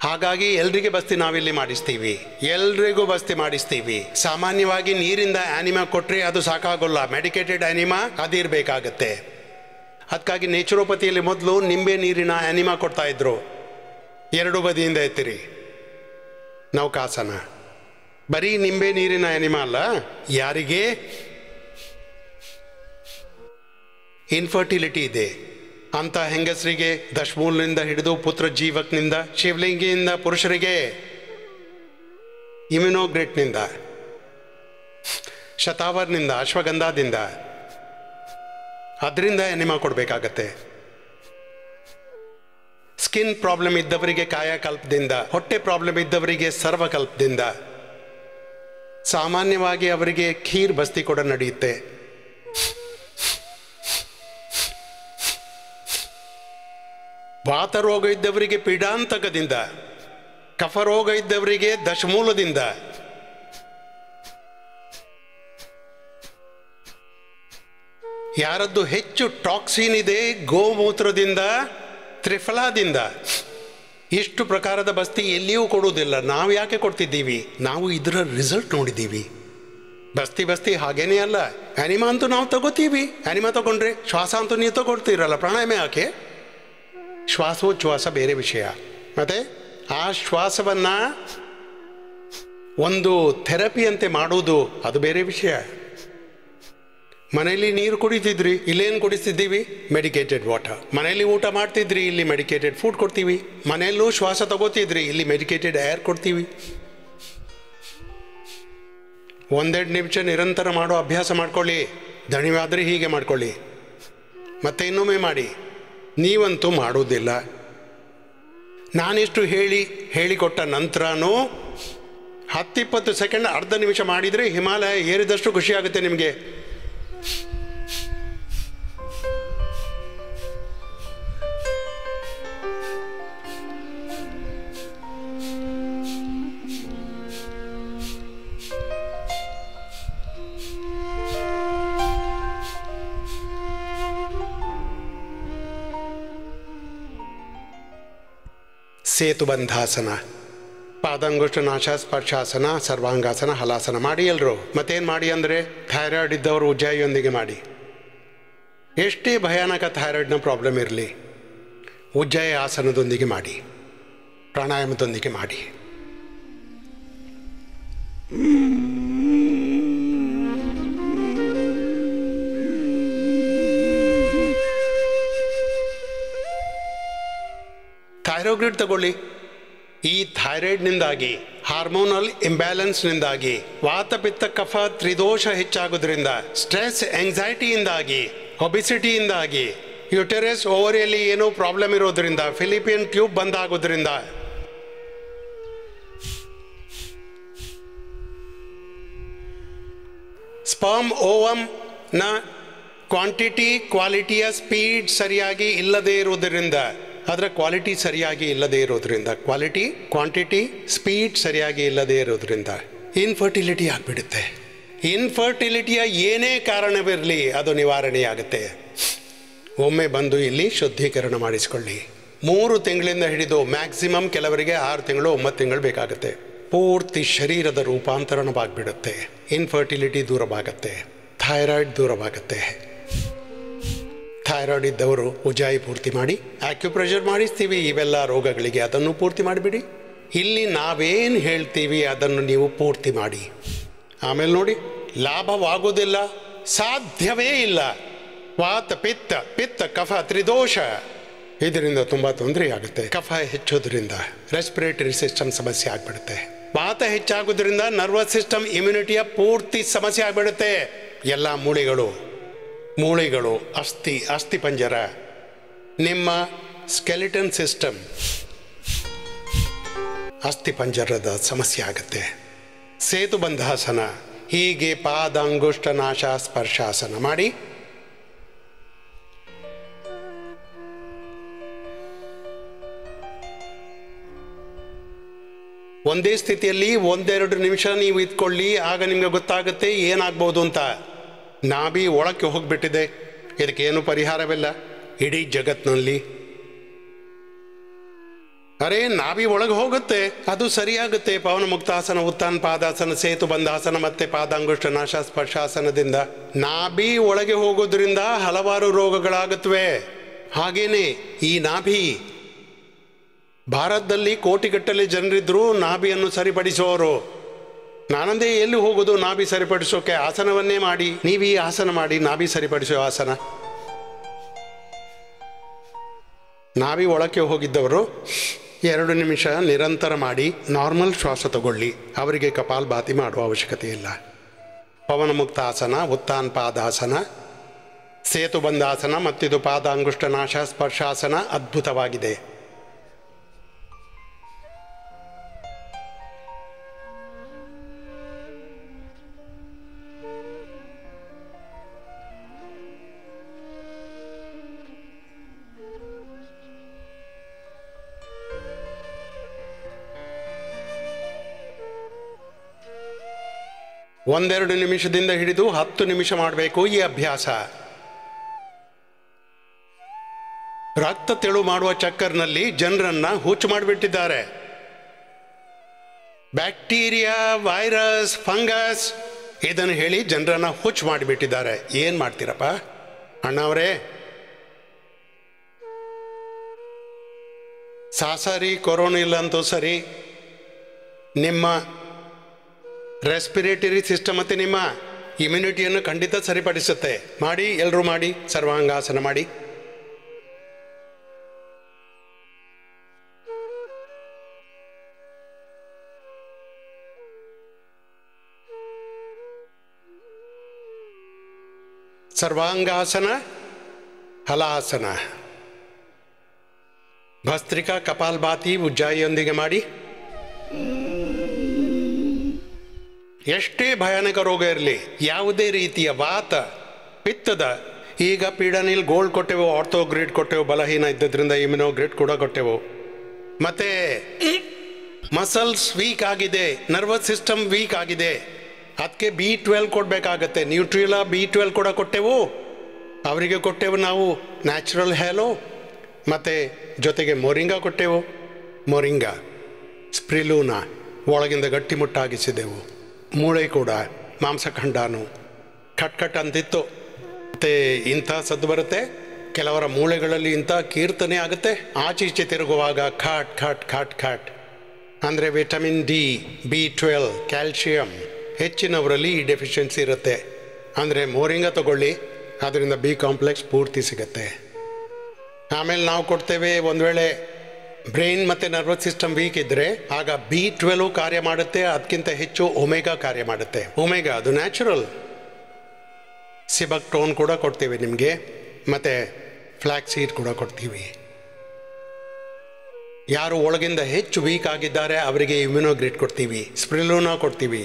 ಹಾಗಾಗಿ ಎಲ್ರಿಗೆ ಬಸ್ತಿ ನಾವಿಲ್ಲಿ ಮಾಡಿಸ್ತೀವಿ, ಎಲ್ರಿಗೂ ಬಸ್ತಿ ಮಾಡಿಸ್ತೀವಿ. ಸಾಮಾನ್ಯವಾಗಿ ನೀರಿಂದ ಆ್ಯನಿಮಾ ಕೊಟ್ಟರೆ ಅದು ಸಾಕಾಗೋಲ್ಲ, ಮೆಡಿಕೇಟೆಡ್ ಆ್ಯನಿಮಾ ಅದಿರಬೇಕಾಗತ್ತೆ. ಅದಕ್ಕಾಗಿ ನೇಚುರೋಪತಿಯಲ್ಲಿ ಮೊದಲು ನಿಂಬೆ ನೀರಿನ ಆ್ಯನಿಮಾ ಕೊಡ್ತಾ ಇದ್ರು, ಎರಡು ಬದಿಯಿಂದ ಎತ್ತಿರಿ. ನೌಕಾಸನ ಬರೀ ನಿಂಬೆ ನೀರಿನ ಆ್ಯನಿಮಾ ಅಲ್ಲ, ಯಾರಿಗೆ ಇನ್ಫರ್ಟಿಲಿಟಿ ಇದೆ ಅಂತ ಹೆಂಗಸರಿಗೆ ದಶ್ಮೂಲ್ನಿಂದ ಹಿಡಿದು ಪುತ್ರ ಜೀವಕ್ನಿಂದ, ಶಿವಲಿಂಗಿಯಿಂದ ಪುರುಷರಿಗೆ ಇಮ್ಯುನೋಗ್ರೇಟ್ನಿಂದ, ಶತಾವರ್ನಿಂದ, ಅಶ್ವಗಂಧಾದಿಂದ, ಅದರಿಂದ ಎನಿಮಾ ಕೊಡಬೇಕಾಗತ್ತೆ. ಸ್ಕಿನ್ ಪ್ರಾಬ್ಲಮ್ ಇದ್ದವರಿಗೆ ಕಾಯಕಲ್ಪದಿಂದ, ಹೊಟ್ಟೆ ಪ್ರಾಬ್ಲಮ್ ಇದ್ದವರಿಗೆ ಸರ್ವಕಲ್ಪದಿಂದ, ಸಾಮಾನ್ಯವಾಗಿ ಅವರಿಗೆ ಖೀರ್ ಬಸ್ತಿ ಕೂಡ ನಡೆಯುತ್ತೆ. ವಾತ ರೋಗ ಇದ್ದವರಿಗೆ ಪೀಡಾಂತಕದಿಂದ, ಕಫ ರೋಗ ಇದ್ದವರಿಗೆ ದಶಮೂಲದಿಂದ, ಯಾರದ್ದು ಹೆಚ್ಚು ಟಾಕ್ಸಿನ್ ಇದೆ ಗೋಮೂತ್ರದಿಂದ, ತ್ರಿಫಲಾದಿಂದ. ಇಷ್ಟು ಪ್ರಕಾರದ ಬಸ್ತಿ ಎಲ್ಲಿಯೂ ಕೊಡುವುದಿಲ್ಲ. ನಾವು ಯಾಕೆ ಕೊಡ್ತಿದ್ದೀವಿ? ನಾವು ಇದರ ರಿಸಲ್ಟ್ ನೋಡಿದ್ದೀವಿ. ಬಸ್ತಿ ಹಾಗೇನೇ ಅಲ್ಲ. ಆ್ಯನಿಮಾ ಅಂತೂ ನಾವು ತಗೋತೀವಿ, ಆ್ಯನಿಮಾ ತಗೊಂಡ್ರೆ ಶ್ವಾಸ ಅಂತೂ ನೀವು ತಗೊಳ್ತೀರಲ್ಲ, ಪ್ರಾಣಾಯಾಮ ಯಾಕೆ? ಶ್ವಾಸೋಚ್ಛ್ವಾಸ ಬೇರೆ ವಿಷಯ. ಮತ್ತು ಆ ಶ್ವಾಸವನ್ನು ಒಂದು ಥೆರಪಿಯಂತೆ ಮಾಡುವುದು ಅದು ಬೇರೆ ವಿಷಯ. ಮನೆಯಲ್ಲಿ ನೀರು ಕುಡಿತಿದ್ರಿ, ಇಲ್ಲೇನು ಕುಡಿಸ್ತಿದ್ದೀವಿ? Medicated water. ಮನೆಯಲ್ಲಿ ಊಟ ಮಾಡ್ತಿದ್ರಿ, ಇಲ್ಲಿ ಮೆಡಿಕೇಟೆಡ್ ಫುಡ್ ಕೊಡ್ತೀವಿ. ಮನೆಯಲ್ಲೂ ಶ್ವಾಸ ತಗೋತಿದ್ರಿ, ಇಲ್ಲಿ ಮೆಡಿಕೇಟೆಡ್ ಏರ್ ಕೊಡ್ತೀವಿ. ಒಂದೆರಡು ನಿಮಿಷ ನಿರಂತರ ಮಾಡೋ ಅಭ್ಯಾಸ ಮಾಡ್ಕೊಳ್ಳಿ. ದಣಿವಾದರೆ ಹೀಗೆ ಮಾಡ್ಕೊಳ್ಳಿ, ಮತ್ತೆ ಇನ್ನೊಮ್ಮೆ ಮಾಡಿ. ನೀವಂತೂ ಮಾಡೋದಿಲ್ಲ. ನಾನಿಷ್ಟು ಹೇಳಿಕೊಟ್ಟ ನಂತರನೂ 10-20 ಸೆಕೆಂಡ್, ಅರ್ಧ ನಿಮಿಷ ಮಾಡಿದರೆ ಹಿಮಾಲಯ ಏರಿದಷ್ಟು ಖುಷಿಯಾಗುತ್ತೆ ನಿಮಗೆ. ಸೇತುಬಂಧಾಸನ, ಪಾದಂಗುಷ್ಟ ನಾಶಸ್ಪರ್ಶಾಸನ, ಸರ್ವಾಂಗಾಸನ, ಹಲಾಸನ ಮಾಡಿ ಎಲ್ಲರೂ. ಮತ್ತೇನು ಮಾಡಿ ಅಂದರೆ, ಥೈರಾಯ್ಡ್ ಇದ್ದವರು ಉಜ್ಜಾಯಿಯೊಂದಿಗೆ ಮಾಡಿ. ಎಷ್ಟೇ ಭಯಾನಕ ಥೈರಾಯ್ಡ್ನ ಪ್ರಾಬ್ಲಮ್ ಇರಲಿ, ಉಜ್ಜಾಯಿ ಆಸನದೊಂದಿಗೆ ಮಾಡಿ, ಪ್ರಾಣಾಯಾಮದೊಂದಿಗೆ ಮಾಡಿ. ಥೈರೋಗ್ರಿಡ್ ತಗೊಳ್ಳಿ, ಈ ಥೈರಾಯ್ಡ್ನಿಂದಾಗಿ, ಹಾರ್ಮೋನಲ್ ಇಂಬ್ಯಾಲೆನ್ಸ್ನಿಂದಾಗಿ, ವಾತ ಪಿತ್ತ ಕಫ ತ್ರಿದೋಷ ಹೆಚ್ಚಾಗೋದ್ರಿಂದ, ಸ್ಟ್ರೆಸ್ ಆಂಗ್ಸೈಟಿಯಿಂದಾಗಿ, ಒಬಿಸಿಟಿಯಿಂದಾಗಿ, ಯುಟೆರಸ್ ಓವರಿಯಲ್ಲಿ ಏನೋ ಪ್ರಾಬ್ಲಮ್ ಇರೋದ್ರಿಂದ, ಫಿಲಿಪಿಯನ್ ಟ್ಯೂಬ್ ಬಂದಾಗೋದ್ರಿಂದ, ಸ್ಪರ್ಮ್ ಓವಮ್ನ ಕ್ವಾಂಟಿಟಿ ಕ್ವಾಲಿಟಿಯ ಸ್ಪೀಡ್ ಸರಿಯಾಗಿ ಇಲ್ಲದೇ ಇರೋದ್ರಿಂದ, ಅದರ ಕ್ವಾಲಿಟಿ ಸರಿಯಾಗಿ ಇಲ್ಲದೇ ಇರೋದ್ರಿಂದ, ಕ್ವಾಲಿಟಿ ಕ್ವಾಂಟಿಟಿ ಸ್ಪೀಡ್ ಸರಿಯಾಗಿ ಇಲ್ಲದೇ ಇರೋದ್ರಿಂದ ಇನ್ಫರ್ಟಿಲಿಟಿ ಆಗಿಬಿಡುತ್ತೆ. ಇನ್ಫರ್ಟಿಲಿಟಿಯ ಏನೇ ಕಾರಣವಿರಲಿ ಅದು ನಿವಾರಣೆಯಾಗುತ್ತೆ. ಒಮ್ಮೆ ಬಂದು ಇಲ್ಲಿ ಶುದ್ಧೀಕರಣ ಮಾಡಿಸ್ಕೊಳ್ಳಿ. 3 ತಿಂಗಳಿಂದ ಹಿಡಿದು ಮ್ಯಾಕ್ಸಿಮಮ್ ಕೆಲವರಿಗೆ 6 ತಿಂಗಳು 9 ತಿಂಗಳು ಬೇಕಾಗುತ್ತೆ. ಪೂರ್ತಿ ಶರೀರದ ರೂಪಾಂತರಣವಾಗಿಬಿಡುತ್ತೆ. ಇನ್ಫರ್ಟಿಲಿಟಿ ದೂರವಾಗತ್ತೆ, ಥೈರಾಯ್ಡ್ ದೂರವಾಗತ್ತೆ. ಥೈರಾಯ್ಡ್ ಇದ್ದವರು ಉಜ್ಜಾಯಿ ಪೂರ್ತಿ ಮಾಡಿ, ಆಕ್ಯುಪ್ರೆಷರ್ ಮಾಡಿಸ್ತೀವಿ ಇವೆಲ್ಲ ರೋಗಗಳಿಗೆ, ಅದನ್ನು ಪೂರ್ತಿ ಮಾಡಿಬಿಡಿ. ಇಲ್ಲಿ ನಾವೇನು ಹೇಳ್ತೀವಿ ಅದನ್ನು ನೀವು ಪೂರ್ತಿ ಮಾಡಿ. ಆಮೇಲೆ ನೋಡಿ, ಲಾಭವಾಗೋದಿಲ್ಲ, ಸಾಧ್ಯವೇ ಇಲ್ಲ. ವಾತ ಪಿತ್ತ, ಪಿತ್ತ ಕಫ ತ್ರಿದೋಷ, ಇದರಿಂದ ತುಂಬ ತೊಂದರೆ ಆಗುತ್ತೆ. ಕಫ ಹೆಚ್ಚೋದ್ರಿಂದ ರೆಸ್ಪಿರೇಟರಿ ಸಿಸ್ಟಮ್ ಸಮಸ್ಯೆ ಆಗಿಬಿಡುತ್ತೆ. ವಾತ ಹೆಚ್ಚಾಗೋದ್ರಿಂದ ನರ್ವಸ್ ಸಿಸ್ಟಮ್ ಇಮ್ಯುನಿಟಿಯ ಪೂರ್ತಿ ಸಮಸ್ಯೆ ಆಗಿಬಿಡುತ್ತೆ. ಎಲ್ಲ ಮೂಳೆಗಳು ಅಸ್ಥಿ ಪಂಜರ, ನಿಮ್ಮ ಸ್ಕೆಲಿಟನ್ ಸಿಸ್ಟಮ್, ಅಸ್ಥಿ ಪಂಜರದ ಸಮಸ್ಯೆ ಆಗುತ್ತೆ. ಸೇತುಬಂಧಾಸನ, ಹೀಗೆ ಪಾದಾಂಗುಷ್ಟ ನಾಶ ಸ್ಪರ್ಶಾಸನ ಮಾಡಿ. ಒಂದೇ ಸ್ಥಿತಿಯಲ್ಲಿ 1-2 ನಿಮಿಷ ನೀವು ಇದ್ಕೊಳ್ಳಿ, ಆಗ ನಿಮಗೆ ಗೊತ್ತಾಗುತ್ತೆ ಏನಾಗ್ಬೋದು ಅಂತ. ನಾಭಿ ಒಳಕ್ಕೆ ಹೋಗಿಬಿಟ್ಟಿದೆ, ಇದಕ್ಕೇನು ಪರಿಹಾರವಿಲ್ಲ ಇಡೀ ಜಗತ್ತಿನಲ್ಲಿ. ಅರೆ, ನಾಭಿ ಒಳಗೆ ಹೋಗುತ್ತೆ, ಅದು ಸರಿಯಾಗುತ್ತೆ. ಪವನ ಮುಕ್ತಾಸನ, ಉತ್ಥಾನ ಪಾದಾಸನ, ಸೇತು ಬಂಧಾಸನ ಮತ್ತು ಪಾದಾಂಗುಷ್ಟ ನಾಶ ಸ್ಪರ್ಶಾಸನದಿಂದ ನಾಭಿ ಒಳಗೆ ಹೋಗೋದ್ರಿಂದ ಹಲವಾರು ರೋಗಗಳಾಗುತ್ತವೆ. ಹಾಗೇನೆ ಈ ನಾಭಿ, ಭಾರತದಲ್ಲಿ ಕೋಟಿಗಟ್ಟಲೆ ಜನರಿದ್ದರೂ ನಾಭಿಯನ್ನು ಸರಿಪಡಿಸೋರು. ನಾನಂದೇ ಎಲ್ಲಿ ಹೋಗೋದು ನಾಭಿ ಸರಿಪಡಿಸೋಕೆ? ಆಸನವನ್ನೇ ಮಾಡಿ. ನೀವು ಈ ಆಸನ ಮಾಡಿ, ನಾಭಿ ಸರಿಪಡಿಸೋ ಆಸನ. ನಾಭಿ ಒಳಕ್ಕೆ ಹೋಗಿದ್ದವರು 2 ನಿಮಿಷ ನಿರಂತರ ಮಾಡಿ ನಾರ್ಮಲ್ ಶ್ವಾಸ ತಗೊಳ್ಳಿ. ಅವರಿಗೆ ಕಪಾಲಭಾತಿ ಮಾಡುವ ಅವಶ್ಯಕತೆ ಇಲ್ಲ. ಪವನ ಮುಕ್ತ ಆಸನ, ಉತ್ಥಾನ ಪಾದಾಸನ, ಸೇತುಬಂಧಾಸನ ಮತ್ತಿದು ಪಾದಾಂಗುಷ್ಟ ನಾಶ ಸ್ಪರ್ಶಾಸನ ಅದ್ಭುತವಾಗಿದೆ. ಒಂದೆರಡು ನಿಮಿಷದಿಂದ ಹಿಡಿದು 10 ನಿಮಿಷ ಮಾಡಬೇಕು ಈ ಅಭ್ಯಾಸ. ರಕ್ತ ತೆಳು ಮಾಡುವ ಚಕ್ಕರ್ನಲ್ಲಿ ಜನರನ್ನ ಹುಚ್ಚು ಮಾಡಿಬಿಟ್ಟಿದ್ದಾರೆ. ಬ್ಯಾಕ್ಟೀರಿಯಾ, ವೈರಸ್, ಫಂಗಸ್ ಇದನ್ನು ಹೇಳಿ ಜನರನ್ನ ಹುಚ್ಚು ಮಾಡಿಬಿಟ್ಟಿದ್ದಾರೆ. ಏನು ಮಾಡ್ತೀರಪ್ಪ ಅಣ್ಣವರೇ? ಸಾಸರಿ ಕೊರೋನಾ ಇಲ್ಲ ಅಂತೂ ಸರಿ, ನಿಮ್ಮ ರೆಸ್ಪಿರೇಟರಿ ಸಿಸ್ಟಮ್ ಮತ್ತು ನಿಮ್ಮ ಇಮ್ಯುನಿಟಿಯನ್ನು ಖಂಡಿತ ಸರಿಪಡಿಸುತ್ತೆ. ಮಾಡಿ, ಎಲ್ಲರೂ ಮಾಡಿ. ಸರ್ವಾಂಗಾಸನ ಮಾಡಿ. ಸರ್ವಾಂಗಾಸನ, ಹಲಾಸನ, ಭಸ್ತ್ರಿಕಾ, ಕಪಾಲಭಾತಿ ಉಜ್ಜಾಯಿಯೊಂದಿಗೆ ಮಾಡಿ. ಎಷ್ಟೇ ಭಯಾನಕ ರೋಗ ಇರಲಿ, ಯಾವುದೇ ರೀತಿಯ ವಾತ ಪಿತ್ತದ, ಈಗ ಪೀಡನಿಲ್ ಗೋಲ್ಡ್ ಕೊಟ್ಟೆವು, ಆರ್ಥೋಗ್ರಿಡ್ ಕೊಟ್ಟೆವು, ಬಲಹೀನ ಇದ್ದದ್ರಿಂದ ಇಮ್ಯುನೋಗ್ರಿಡ್ ಕೂಡ ಕೊಟ್ಟೆವು. ಮತ್ತೆ ಮಸಲ್ಸ್ ವೀಕ್ ಆಗಿದೆ, ನರ್ವಸ್ ಸಿಸ್ಟಮ್ ವೀಕ್ ಆಗಿದೆ, ಅದಕ್ಕೆ B12 ಕೊಡಬೇಕಾಗತ್ತೆ. ನ್ಯೂಟ್ರಿಲಾ B12 ಕೂಡ ಕೊಟ್ಟೆವು. ಅವರಿಗೆ ಕೊಟ್ಟೆವು ನಾವು ನ್ಯಾಚುರಲ್ ಹ್ಯಾಲೋ, ಮತ್ತು ಜೊತೆಗೆ ಮೊರಿಂಗಾ ಕೊಟ್ಟೆವು. ಮೊರಿಂಗಾ, ಸ್ಪ್ರಿಲೂನಾ ಒಳಗಿಂದ ಗಟ್ಟಿಮುಟ್ಟಾಗಿಸಿದೆವು. ಮೂಳೆ ಕೂಡ ಮಾಂಸಖಂಡಾನು ಖಟ್ ಅಂತಿತ್ತು. ಮತ್ತು ಇಂಥ ಸದ್ದು ಬರುತ್ತೆ, ಕೆಲವರ ಮೂಳೆಗಳಲ್ಲಿ ಇಂಥ ಕೀರ್ತನೆ ಆಗುತ್ತೆ. ಆಚೀಚೆ ತಿರುಗುವಾಗ ಖಾಟ್ ಖಾಟ್ ಖಾಟ್ ಖಾಟ್ ಅಂದರೆ ವಿಟಮಿನ್ D, B12, ಕ್ಯಾಲ್ಶಿಯಂ ಹೆಚ್ಚಿನವರಲ್ಲಿ ಈ ಡೆಫಿಷಿಯನ್ಸಿ ಇರುತ್ತೆ. ಅಂದರೆ ಮೋರಿಂಗ ತಗೊಳ್ಳಿ, ಅದರಿಂದ B ಕಾಂಪ್ಲೆಕ್ಸ್ ಪೂರ್ತಿ ಸಿಗುತ್ತೆ. ಆಮೇಲೆ ನಾವು ಕೊಡ್ತೇವೆ, ಒಂದು ವೇಳೆ ಬ್ರೈನ್ ಮತ್ತು ನರ್ವಸ್ ಸಿಸ್ಟಮ್ ವೀಕ್ ಇದ್ದರೆ ಆಗ B12 ಕಾರ್ಯ ಮಾಡುತ್ತೆ, ಅದಕ್ಕಿಂತ ಹೆಚ್ಚು ಒಮೆಗಾ ಕಾರ್ಯ ಮಾಡುತ್ತೆ. ಒಮೆಗಾ ಅದು ನ್ಯಾಚುರಲ್. ಸಿಬಕ್ಟೋನ್ ಕೂಡ ಕೊಡ್ತೀವಿ ನಿಮಗೆ, ಮತ್ತು ಫ್ಲ್ಯಾಕ್ಸ್ ಸೀಡ್ ಕೂಡ ಕೊಡ್ತೀವಿ. ಯಾರು ಒಳಗಿಂದ ಹೆಚ್ಚು ವೀಕ್ ಆಗಿದ್ದಾರೆ ಅವರಿಗೆ ಇಮ್ಯುನೋಗ್ರೇಟ್ ಕೊಡ್ತೀವಿ, ಸ್ಪ್ರಿಲೂನಾ ಕೊಡ್ತೀವಿ,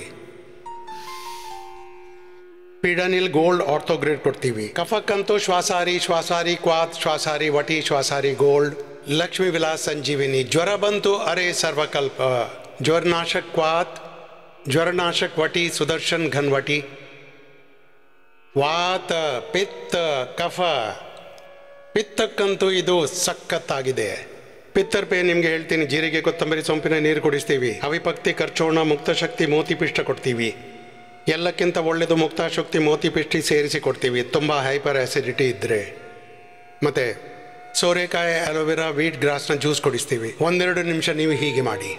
ಪಿಡನಿಲ್ ಗೋಲ್ಡ್ ಆರ್ಥೋಗ್ರೇಡ್ ಕೊಡ್ತೀವಿ. ಕಫಕ್ಕಂತೂ ಶ್ವಾಸಾರಿ ಕ್ವಾತ್, ಶ್ವಾಸಾರಿ ವಟಿ, ಶ್ವಾಸಾರಿ ಗೋಲ್ಡ್, ಲಕ್ಷ್ಮೀ ವಿಲಾಸ್ ಸಂಜೀವಿನಿ. ಜ್ವರ ಬಂತು ಅರೆ ಸರ್ವಕಲ್ಪ, ಜ್ವರನಾಶಕ್ ಕ್ವಾತ್, ಜ್ವರನಾಶಕ್ ವಟಿ, ಸುದರ್ಶನ್ ಘನ್ವಟಿ. ವಾತ ಪಿತ್ತ ಕಫ, ಪಿತ್ತಕ್ಕಂತೂ ಇದು ಸಖತ್ತಾಗಿದೆ. ಪಿತ್ತರ್ ಪೇ ನಿಮಗೆ ಹೇಳ್ತೀನಿ, ಜೀರಿಗೆ ಕೊತ್ತಂಬರಿ ಸೊಂಪಿನ ನೀರು ಕುಡಿಸ್ತೀವಿ. ಅವಿಪಕ್ತಿ ಕರ್ಚೋಣ, ಮುಕ್ತ ಶಕ್ತಿ ಮೋತಿಪಿಷ್ಟ ಕೊಡ್ತೀವಿ. ಎಲ್ಲಕ್ಕಿಂತ ಒಳ್ಳೆಯದು ಮುಕ್ತಾಶಕ್ತಿ ಮೋತಿಪಿಷ್ಟಿ ಸೇರಿಸಿ ಕೊಡ್ತೀವಿ ತುಂಬ ಹೈಪರ್ ಆ್ಯಸಿಡಿಟಿ ಇದ್ದರೆ. ಮತ್ತು ಸೋರೆಕಾಯಿ, ಅಲೋವೆರಾ, ವೀಟ್ ಗ್ರಾಸ್ನ ಜ್ಯೂಸ್ ಕೊಡಿಸ್ತೀವಿ. 1-2 ನಿಮಿಷ ನೀವು ಹೀಗೆ ಮಾಡಿ.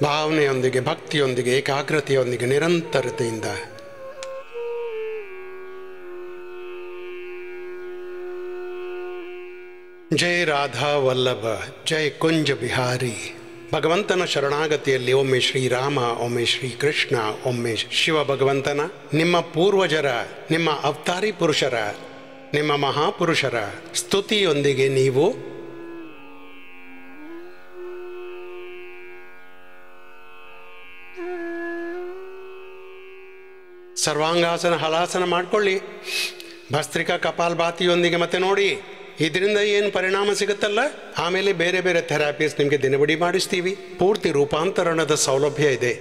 ಭಾವನೆಯೊಂದಿಗೆ, ಭಕ್ತಿಯೊಂದಿಗೆ, ಏಕಾಗ್ರತೆಯೊಂದಿಗೆ, ನಿರಂತರತೆಯಿಂದ. ಜೈ ರಾಧಾ ವಲ್ಲಭ, ಜೈ ಕುಂಜ ಬಿಹಾರಿ. ಭಗವಂತನ ಶರಣಾಗತಿಯಲ್ಲಿ ಒಮ್ಮೆ ಶ್ರೀರಾಮ, ಒಮ್ಮೆ ಶ್ರೀಕೃಷ್ಣ, ಒಮ್ಮೆ ಶಿವ ಭಗವಂತನ, ನಿಮ್ಮ ಪೂರ್ವಜರ, ನಿಮ್ಮ ಅವತಾರಿ ಪುರುಷರ, ನಿಮ್ಮ ಮಹಾಪುರುಷರ ಸ್ತುತಿಯೊಂದಿಗೆ ನೀವು ಸರ್ವಾಂಗಾಸನ ಹಲಾಸನ ಮಾಡಿಕೊಳ್ಳಿ. ಭಸ್ತ್ರಿಕಾ ಕಪಾಲ್ಭಾತಿಯೊಂದಿಗೆ ಮತ್ತೆ ನೋಡಿ ಇದರಿಂದ ಏನು ಪರಿಣಾಮ ಸಿಗುತ್ತಲ್ಲ. ಆಮೇಲೆ ಬೇರೆ ಬೇರೆ ಥೆರಪೀಸ್ ನಿಮಗೆ ದಿನವಿಡೀ ಮಾಡಿಸ್ತೀವಿ. ಪೂರ್ತಿ ರೂಪಾಂತರಣದ ಸೌಲಭ್ಯ ಇದೆ.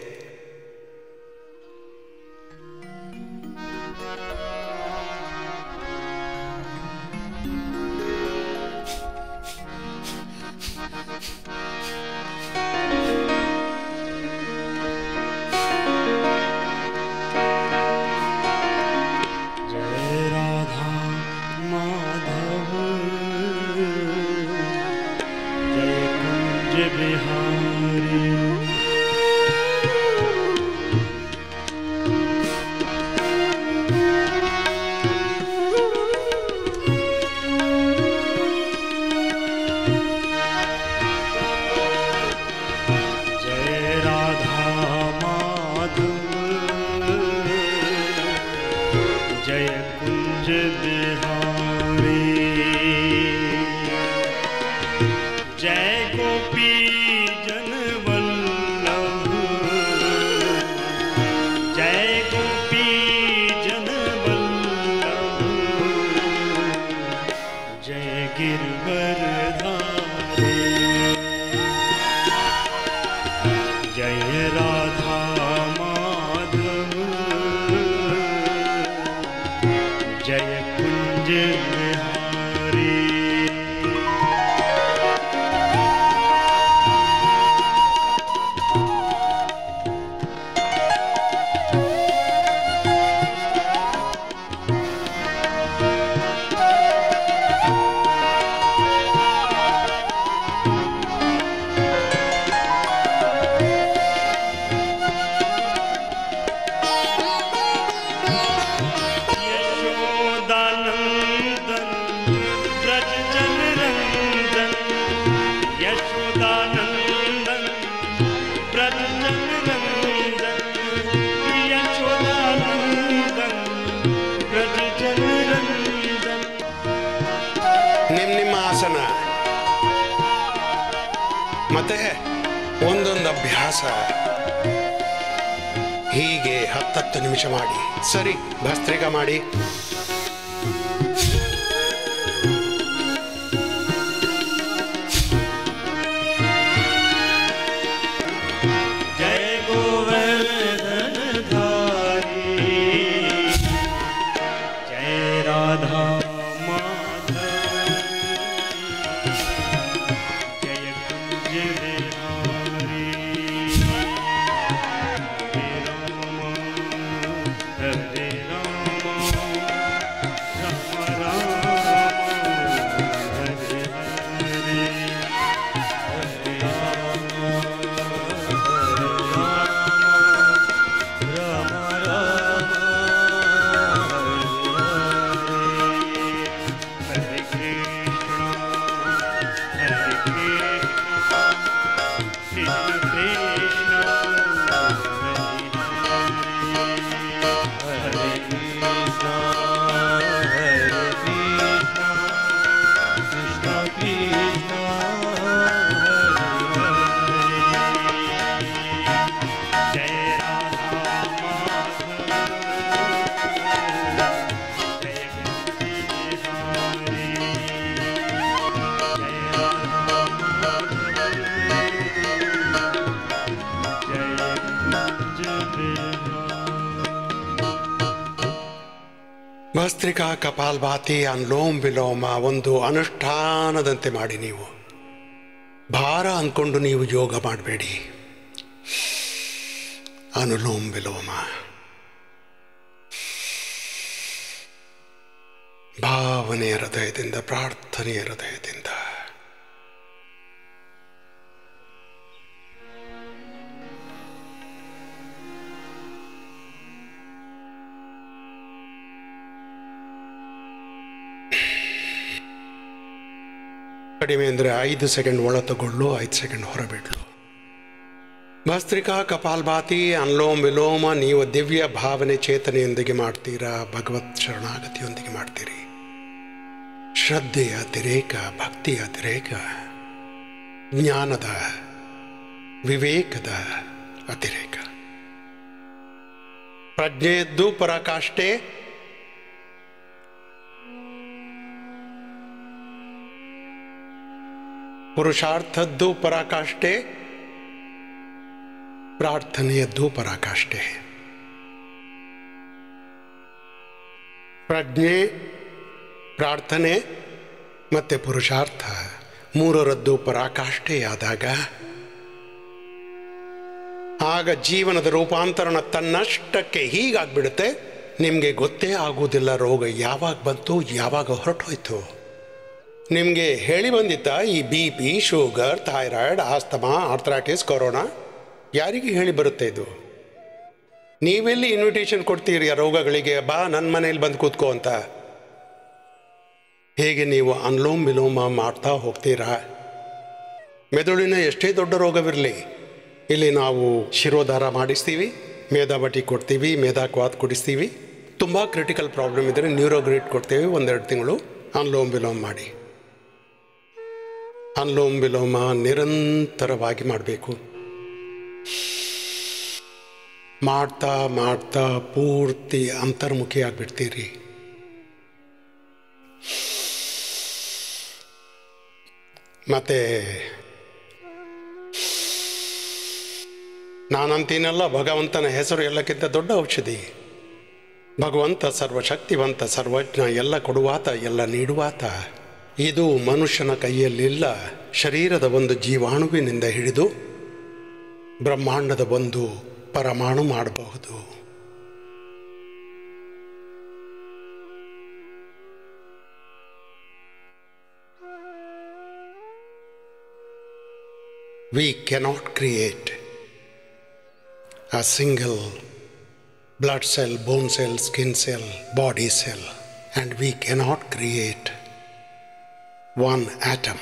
ನಿಮ್ಮ ಆಸನ ಮತ್ತೆ ಒಂದೊಂದು ಅಭ್ಯಾಸ ಹೀಗೆ 10 ನಿಮಿಷ ಮಾಡಿ. ಸರಿ, ಭಸ್ತ್ರಿಕಾ ಮಾಡಿ. ಭಸ್ತ್ರಿಕಾ ಕಪಾಲಭಾತಿ ಅನುಲೋಮ ವಿಲೋಮ ಒಂದು ಅನುಷ್ಠಾನದಂತೆ ಮಾಡಿ. ನೀವು ಭಾರ ಅಂದ್ಕೊಂಡು ನೀವು ಯೋಗ ಮಾಡಬೇಡಿ. ಅನುಲೋಮ ವಿಲೋಮ ಭಾವನೆಯ ಹೃದಯದಿಂದ, ಪ್ರಾರ್ಥನೆಯ ಹೃದಯದಿಂದ. ಕಡಿಮೆ ಅಂದರೆ 5 ಸೆಕೆಂಡ್ ಒಳ ತಗೊಳ್ಳು, 5 ಸೆಕೆಂಡ್ ಹೊರಬಿಡ್ಲು. ಭಸ್ತ್ರಿಕಾ ಕಪಾಲಭಾತಿ ಅನುಲೋಮ ವಿಲೋಮ ನೀವು ದಿವ್ಯ ಭಾವನೆ ಚೇತನೆಯೊಂದಿಗೆ ಮಾಡ್ತೀರಾ, ಭಗವತ್ ಶರಣಾಗತಿಯೊಂದಿಗೆ ಮಾಡ್ತೀರಿ. ಶ್ರದ್ಧೆಯ ಅತಿರೇಕ, ಭಕ್ತಿಯ ಅತಿರೇಕ, ಜ್ಞಾನದ ವಿವೇಕದ ಅತಿರೇಕ. ಪ್ರಜ್ಞೆಯದ್ದು ಪರಾಕಾಷ್ಠೆ, ಪುರುಷಾರ್ಥದ್ದು ಪರಾಕಾಷ್ಠೆ, ಪ್ರಾರ್ಥನೆಯದ್ದು ಪರಾಕಾಷ್ಠೆ. ಪ್ರಜ್ಞೆ, ಪ್ರಾರ್ಥನೆ ಮತ್ತು ಪುರುಷಾರ್ಥ ಮೂರರದ್ದು ಪರಾಕಾಷ್ಠೆಯಾದಾಗ ಆಗ ಜೀವನದ ರೂಪಾಂತರಣ ತನ್ನಷ್ಟಕ್ಕೆ ಹೀಗಾಗ್ಬಿಡುತ್ತೆ. ನಿಮಗೆ ಗೊತ್ತೇ ಆಗುವುದಿಲ್ಲ ರೋಗ ಯಾವಾಗ ಬಂತು, ಯಾವಾಗ ಹೊರಟೋಯ್ತು. ನಿಮಗೆ ಹೇಳಿ ಬಂದಿತ್ತ ಈ BP, sugar, thyroid, asthma, arthritis, corona? ಯಾರಿಗೆ ಹೇಳಿ ಬರುತ್ತೆ ಇದು? ನೀವೆಲ್ಲಿ ಇನ್ವಿಟೇಷನ್ ಕೊಡ್ತೀರಿ ಆ ರೋಗಗಳಿಗೆ, ಬಾ ನನ್ನ ಮನೇಲಿ ಬಂದು ಕೂತ್ಕೋ ಅಂತ? ಹೇಗೆ ನೀವು ಅನುಲೋಮ ವಿಲೋಮ ಮಾಡ್ತಾ ಹೋಗ್ತೀರಾ, ಮೆದುಳಿನ ಎಷ್ಟೇ ದೊಡ್ಡ ರೋಗವಿರಲಿ, ಇಲ್ಲಿ ನಾವು ಶಿರೋಧಾರ ಮಾಡಿಸ್ತೀವಿ, ಮೇಧಾಬಟಿ ಕೊಡ್ತೀವಿ, ಮೇಧಾಕ್ವಾತ್ ಕುಡಿಸ್ತೀವಿ. ತುಂಬ ಕ್ರಿಟಿಕಲ್ ಪ್ರಾಬ್ಲಮ್ ಇದ್ದರೆ ನ್ಯೂರೋಗ್ರೇಟ್ ಕೊಡ್ತೀವಿ, 1-2 ತಿಂಗಳು ಅನುಲೋಮ ವಿಲೋಮ ಮಾಡಿ. ಅನುಲೋಮ ವಿಲೋಮ ನಿರಂತರವಾಗಿ ಮಾಡಬೇಕು. ಮಾಡ್ತಾ ಮಾಡ್ತಾ ಪೂರ್ತಿ ಅಂತರ್ಮುಖಿ ಆಗಿಬಿಡ್ತೀರಿ. ಮತ್ತೆ ನಾನಂತೀನಲ್ಲ, ಭಗವಂತನ ಹೆಸರು ಎಲ್ಲಕ್ಕಿಂತ ದೊಡ್ಡ ಔಷಧಿ. ಭಗವಂತ ಸರ್ವಶಕ್ತಿವಂತ, ಸರ್ವಜ್ಞ, ಎಲ್ಲ ಕೊಡುವಾತ, ಎಲ್ಲ ನೀಡುವಾತ. ಇದು ಮನುಷ್ಯನ ಕೈಯಲ್ಲಿಲ್ಲ. ಶರೀರದ ಒಂದು ಜೀವಾಣುವಿನಿಂದ ಹಿಡಿದು ಬ್ರಹ್ಮಾಂಡದ ಒಂದು ಪರಮಾಣು ಮಾಡಬಹುದು. We cannot create a single blood cell, bone cell, skin cell, body cell, and we cannot create one atom.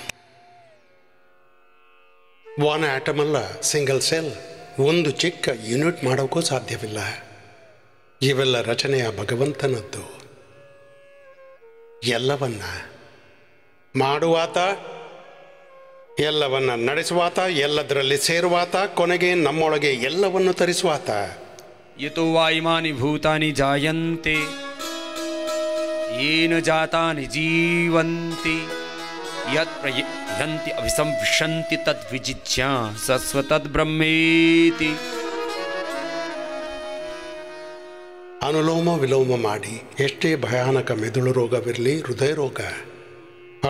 One atom ಅಲ್ಲ, ಸಿಂಗಲ್ ಸೆಲ್, ಒಂದು ಚಿಕ್ಕ ಯೂನಿಟ್ ಮಾಡೋಕ್ಕೂ ಸಾಧ್ಯವಿಲ್ಲ. ಇವೆಲ್ಲ ರಚನೆಯ ಭಗವಂತನದ್ದು. ಎಲ್ಲವನ್ನ ಮಾಡುವಾತ, ಎಲ್ಲವನ್ನ ನಡೆಸುವಾತ, ಎಲ್ಲದರಲ್ಲಿ ಸೇರುವಾತ, ಕೊನೆಗೆ ನಮ್ಮೊಳಗೆ ಎಲ್ಲವನ್ನು ತರಿಸುವಾತ. ಯತೋ ವಾ ಇಮಾನಿ ಭೂತಾನಿ ಜಾಯಂತೆ ಯೇನ ಜಾತಾನಿ ಜೀವಂತಿ ಯತ್ ಪ್ರಯಂತಿ ಅಭಿಸಂವಿಶಂತಿ ತದ್ವಿಜಿಜ್ಞಾ ಸಸ್ವತದ್ ಬ್ರಹ್ಮೇತಿ. ಅನುಲೋಮ ವಿಲೋಮ ಮಾಡಿ. ಎಷ್ಟೇ ಭಯಾನಕ ಮೆದುಳು ರೋಗವಿರಲಿ, ಹೃದಯ ರೋಗ,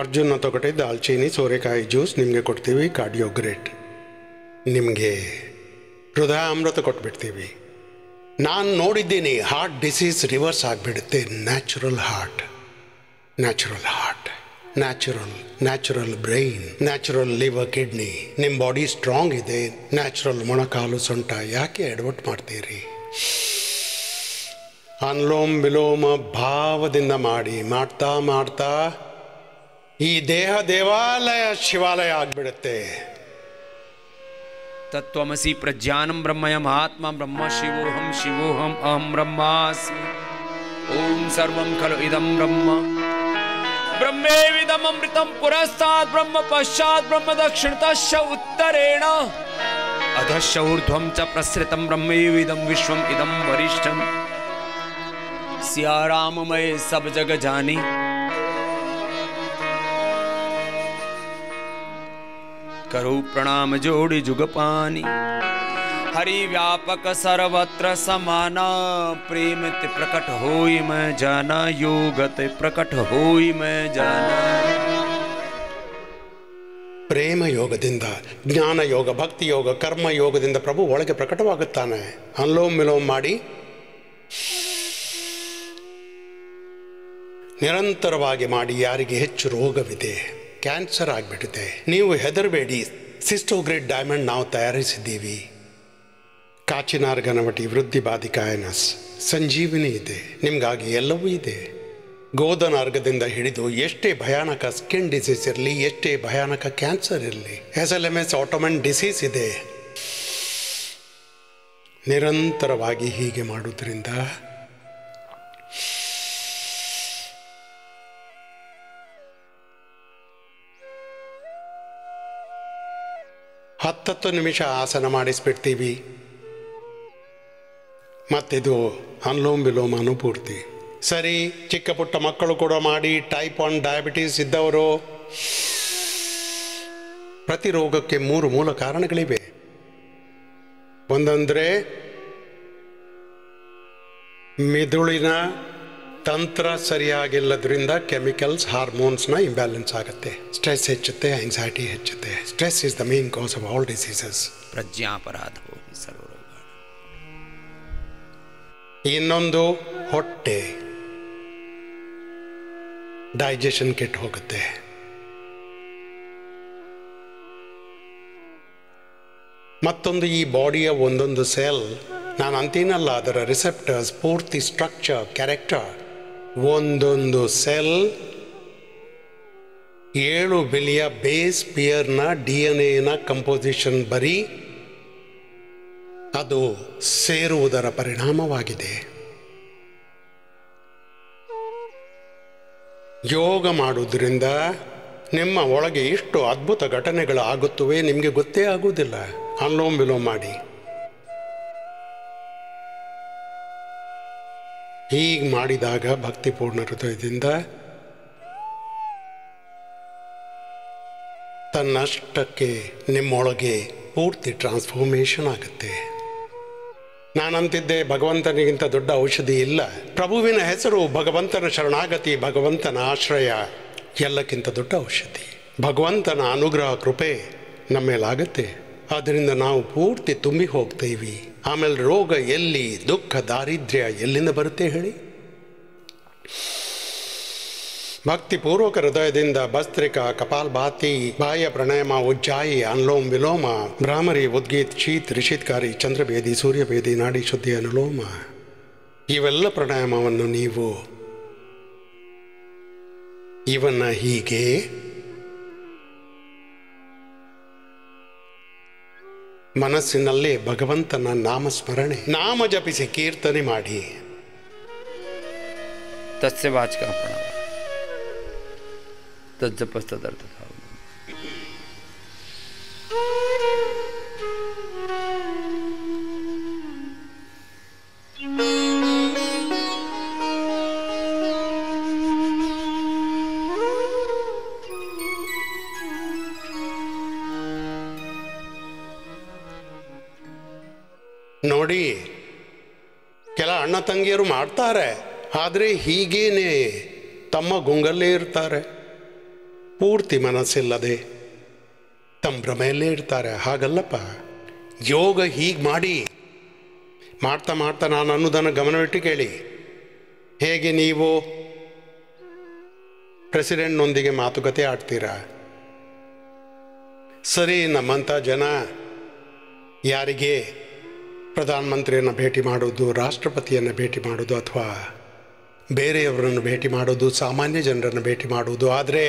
ಅರ್ಜುನ ತಗೊಟ್ಟೆ ದಾಲ್ಚೀನಿ, ಸೋರೆಕಾಯಿ ಜ್ಯೂಸ್ ನಿಮಗೆ ಕೊಡ್ತೀವಿ, ಕಾರ್ಡಿಯೋಗ್ರೇಟ್, ನಿಮಗೆ ಹೃದಯ ಅಮೃತ ಕೊಟ್ಬಿಡ್ತೀವಿ. ನಾನು ನೋಡಿದ್ದೀನಿ, ಹಾರ್ಟ್ ಡಿಸೀಸ್ ರಿವರ್ಸ್ ಆಗಿಬಿಡುತ್ತೆ. Natural heart, natural heart, natural brain, natural liver, kidney. ನಿಮ್ಮ ಬಾಡಿ ಸ್ಟ್ರಾಂಗ್ ಇದೆ. ನ್ಯಾಚುರಲ್ ಮೊಣಕಾಲು, ಸೊಂಟ. ಯಾಕೆ ಎಡವಟ್ ಮಾಡ್ತೀರಿ? ಅನುಲೋಮ ವಿಲೋಮ ಭಾವದಿಂದ ಮಾಡಿ. ಮಾಡ್ತಾ ಮಾಡ್ತಾ ಈ ದೇಹ ದೇವಾಲಯ ಶಿವಾಲಯ ಆಗಿಬಿಡುತ್ತೆ. ತತ್ವಮಸಿ ಪ್ರಜ್ಞಾನಂ ಬ್ರಹ್ಮಯಂ ಆತ್ಮ ಬ್ರಹ್ಮ ಶಿವೋಹಂ ಅಹಂ ಬ್ರಹ್ಮಾಸ್ಮಿ. ಓಂ ಸರ್ವಂ ಖಲು ಇದಂ ಬ್ರಹ್ಮ ಬ್ರಹ್ಮೇವಿದಂ ಅಮೃತಂ ಪುರಸ್ತಾತ್ ಬ್ರಹ್ಮ ಪಶ್ಚಾತ್ ಬ್ರಹ್ಮ ದಕ್ಷಿಣತಶ್ಚ ಉತ್ತರೇಣ ಅಧಶ್ಚ ಊರ್ಧ್ವಂ ಚ ಪ್ರಸೃತಂ ಬ್ರಹ್ಮೇವಿದಂ ವಿಶ್ವಂ ಇದಂ ವರಿಷ್ಠಂ. सिया राम मैं सब जग जानी, करो प्रणाम जोड़ी जुग पानी. हरि व्यापक सर्वत्र समाना, प्रेम ते प्रकट होई मैं जाना, योग ते प्रकट होई मैं जाना. ಪ್ರೇಮ ಯೋಗದಿಂದ, ಜ್ಞಾನ ಯೋಗ, ಭಕ್ತಿ ಯೋಗ, ಕರ್ಮ ಯೋಗದಿಂದ ಪ್ರಭು ಒಳಗೆ ಪ್ರಕಟವಾಗುತ್ತಾನೆ. ಅನುಲೋಮ ವಿಲೋಮ ಮಾಡಿ ನಿರಂತರವಾಗಿ ಮಾಡಿ. ಯಾರಿಗೆ ಹೆಚ್ಚು ರೋಗವಿದೆ, ಕ್ಯಾನ್ಸರ್ ಆಗಿಬಿಟ್ಟಿದೆ, ನೀವು ಹೆದರಬೇಡಿ. ಸಿಸ್ಟೋಗ್ರೇಡ್ ಡೈಮಂಡ್ ನಾವು ತಯಾರಿಸಿದ್ದೀವಿ. ಕಾಚಿನಾರ್ ಗನವಟಿ ವೃದ್ಧಿ ಬಾಧಿಕಾಯನಸ್ ಸಂಜೀವಿನಿ ಇದೆ, ನಿಮಗಾಗಿ ಎಲ್ಲವೂ ಇದೆ. ಗೋಧನಾರ್ಗದಿಂದ ಹಿಡಿದು ಎಷ್ಟೇ ಭಯಾನಕ ಸ್ಕಿನ್ ಡಿಸೀಸ್ ಇರಲಿ, ಎಷ್ಟೇ ಭಯಾನಕ ಕ್ಯಾನ್ಸರ್ ಇರಲಿ, SLMS ಆಟೋಮನ್ ಡಿಸೀಸ್ ಇದೆ. ನಿರಂತರವಾಗಿ ಹೀಗೆ ಮಾಡುವುದರಿಂದ ಹತ್ತತ್ತು ನಿಮಿಷ ಆಸನ ಮಾಡಿಸ್ಬಿಡ್ತೀವಿ. ಮತ್ತಿದು ಅನುಲೋಮ ವಿಲೋಮ ಅನುಪೂರ್ತಿ. ಸರಿ, ಚಿಕ್ಕ ಪುಟ್ಟ ಮಕ್ಕಳು ಕೂಡ ಮಾಡಿ. ಟೈಪ್ 1 ಡಯಾಬಿಟೀಸ್ ಇದ್ದವರು, ಪ್ರತಿ ರೋಗಕ್ಕೆ 3 ಮೂಲ ಕಾರಣಗಳಿವೆ. ಒಂದಂದರೆ ಮಿದುಳಿನ ತಂತ್ರ ಸರಿಯಾಗಿಲ್ಲದ್ರಿಂದ ಕೆಮಿಕಲ್ಸ್, ಹಾರ್ಮೋನ್ಸ್ನ ಇಂಬ್ಯಾಲೆನ್ಸ್ ಆಗುತ್ತೆ. ಸ್ಟ್ರೆಸ್ ಹೆಚ್ಚುತ್ತೆ, ಆಂಗ್ಸೈಟಿ ಹೆಚ್ಚುತ್ತೆ. Stress is the main cause of all diseases. ಪ್ರಜ್ಞಾಪರಾಧ ಸರ್ವರೋಗ. ಇನ್ನೊಂದು ಹೊಟ್ಟೆ, ಡೈಜೆಷನ್ ಕೆಟ್ಟು ಹೋಗುತ್ತೆ. ಮತ್ತೊಂದು ಈ ಬಾಡಿಯ ಒಂದೊಂದು ಸೆಲ್, ನಾನು ಅಂತೀನಲ್ಲ, ಅದರ ರಿಸೆಪ್ಟರ್ಸ್, ಪೂರ್ತಿ ಸ್ಟ್ರಕ್ಚರ್, ಕ್ಯಾರೆಕ್ಟರ್. ಒಂದೊಂದು ಸೆಲ್ 7 ಬಿಲಿಯ ಬೇಸ್ ಪಿಯರ್ನ DNA ಕಂಪೋಸಿಷನ್ ಬರೀ ಅದು ಸೇರುವುದರ ಪರಿಣಾಮವಾಗಿದೆ. ಯೋಗ ಮಾಡುವುದರಿಂದ ನಿಮ್ಮ ಒಳಗೆ ಇಷ್ಟು ಅದ್ಭುತ ಘಟನೆಗಳು ಆಗುತ್ತವೆ, ನಿಮಗೆ ಗೊತ್ತೇ ಆಗುವುದಿಲ್ಲ. ಅನುಲೋಮ ವಿಲೋಮ ಮಾಡಿ. ಹೀಗೆ ಮಾಡಿದಾಗ ಭಕ್ತಿಪೂರ್ಣ ಹೃದಯದಿಂದ ತನ್ನಷ್ಟಕ್ಕೆ ನಿಮ್ಮೊಳಗೆ ಪೂರ್ತಿ ಟ್ರಾನ್ಸ್ಫಾರ್ಮೇಷನ್ ಆಗುತ್ತೆ. ನಾನಂತಿದ್ದೆ ಭಗವಂತನಿಗಿಂತ ದೊಡ್ಡ ಔಷಧಿ ಇಲ್ಲ. ಪ್ರಭುವಿನ ಹೆಸರು, ಭಗವಂತನ ಶರಣಾಗತಿ, ಭಗವಂತನ ಆಶ್ರಯ ಎಲ್ಲಕ್ಕಿಂತ ದೊಡ್ಡ ಔಷಧಿ. ಭಗವಂತನ ಅನುಗ್ರಹ, ಕೃಪೆ ನಮ್ಮ ಮೇಲಾಗುತ್ತೆ. ಆದ್ದರಿಂದ ನಾವು ಪೂರ್ತಿ ತುಂಬಿ ಹೋಗ್ತೇವೆ. ಆಮೇಲೆ ರೋಗ ಎಲ್ಲಿ, ದುಃಖ, ದಾರಿದ್ರ್ಯ ಎಲ್ಲಿಂದ ಬರುತ್ತೆ ಹೇಳಿ? ಭಕ್ತಿಪೂರ್ವಕ ಹೃದಯದಿಂದ ಭಸ್ತ್ರಿಕಾ, ಕಪಾಲಭಾತಿ, ಬಾಹ್ಯ ಪ್ರಾಣಾಯಾಮ, ಉಜ್ಜಾಯಿ, ಅನುಲೋಮ ವಿಲೋಮ, ಭ್ರಾಮರಿ, ಉದ್ಗೀತ್, ಶೀತ್, ರಿಷಿತ್ಕಾರಿ, ಚಂದ್ರಭೇದಿ, ಸೂರ್ಯಭೇದಿ, ನಾಡಿ ಶುದ್ಧಿ, ಅನುಲೋಮ, ಇವೆಲ್ಲ ಪ್ರಾಣಾಯಾಮವನ್ನು ನೀವು ಇವನ್ನ ಹೀಗೆ ಮನಸ್ಸಿನಲ್ಲೇ ಭಗವಂತನ ನಾಮಸ್ಮರಣೆ, ನಾಮ ಜಪಿಸಿ ಕೀರ್ತನೆ ಮಾಡಿ. ತಸ್ಯ ವಾಚಕ ಪ್ರಣವ ತಜ್ಜಪಸ್ತದರ್ಥ. ನೋಡಿ, ಕೆಲ ಅಣ್ಣ ತಂಗಿಯರು ಮಾಡ್ತಾರೆ, ಆದರೆ ಹೀಗೇನೆ ತಮ್ಮ ಗುಂಗಲ್ಲೇ ಇರ್ತಾರೆ, ಪೂರ್ತಿ ಮನಸ್ಸಿಲ್ಲದೆ ತಮ್ಮ ಭ್ರಮೆಯಲ್ಲೇ ಇರ್ತಾರೆ. ಹಾಗಲ್ಲಪ್ಪ, ಯೋಗ ಹೀಗೆ ಮಾಡಿ ಮಾಡ್ತಾ ಮಾಡ್ತಾ ನಾನು ಅನ್ನೋದನ್ನು ಗಮನವಿಟ್ಟು ಕೇಳಿ. ಹೇಗೆ ನೀವು ಪ್ರೆಸಿಡೆಂಟ್ನೊಂದಿಗೆ ಮಾತುಕತೆ ಆಡ್ತೀರಾ? ಸರಿ, ನಮ್ಮಂಥ ಜನ ಯಾರಿಗೆ ಪ್ರಧಾನಮಂತ್ರಿಯನ್ನು ಭೇಟಿ ಮಾಡೋದು, ರಾಷ್ಟ್ರಪತಿಯನ್ನು ಭೇಟಿ ಮಾಡೋದು, ಅಥವಾ ಬೇರೆಯವರನ್ನು ಭೇಟಿ ಮಾಡೋದು, ಸಾಮಾನ್ಯ ಜನರನ್ನು ಭೇಟಿ ಮಾಡೋದು. ಆದರೆ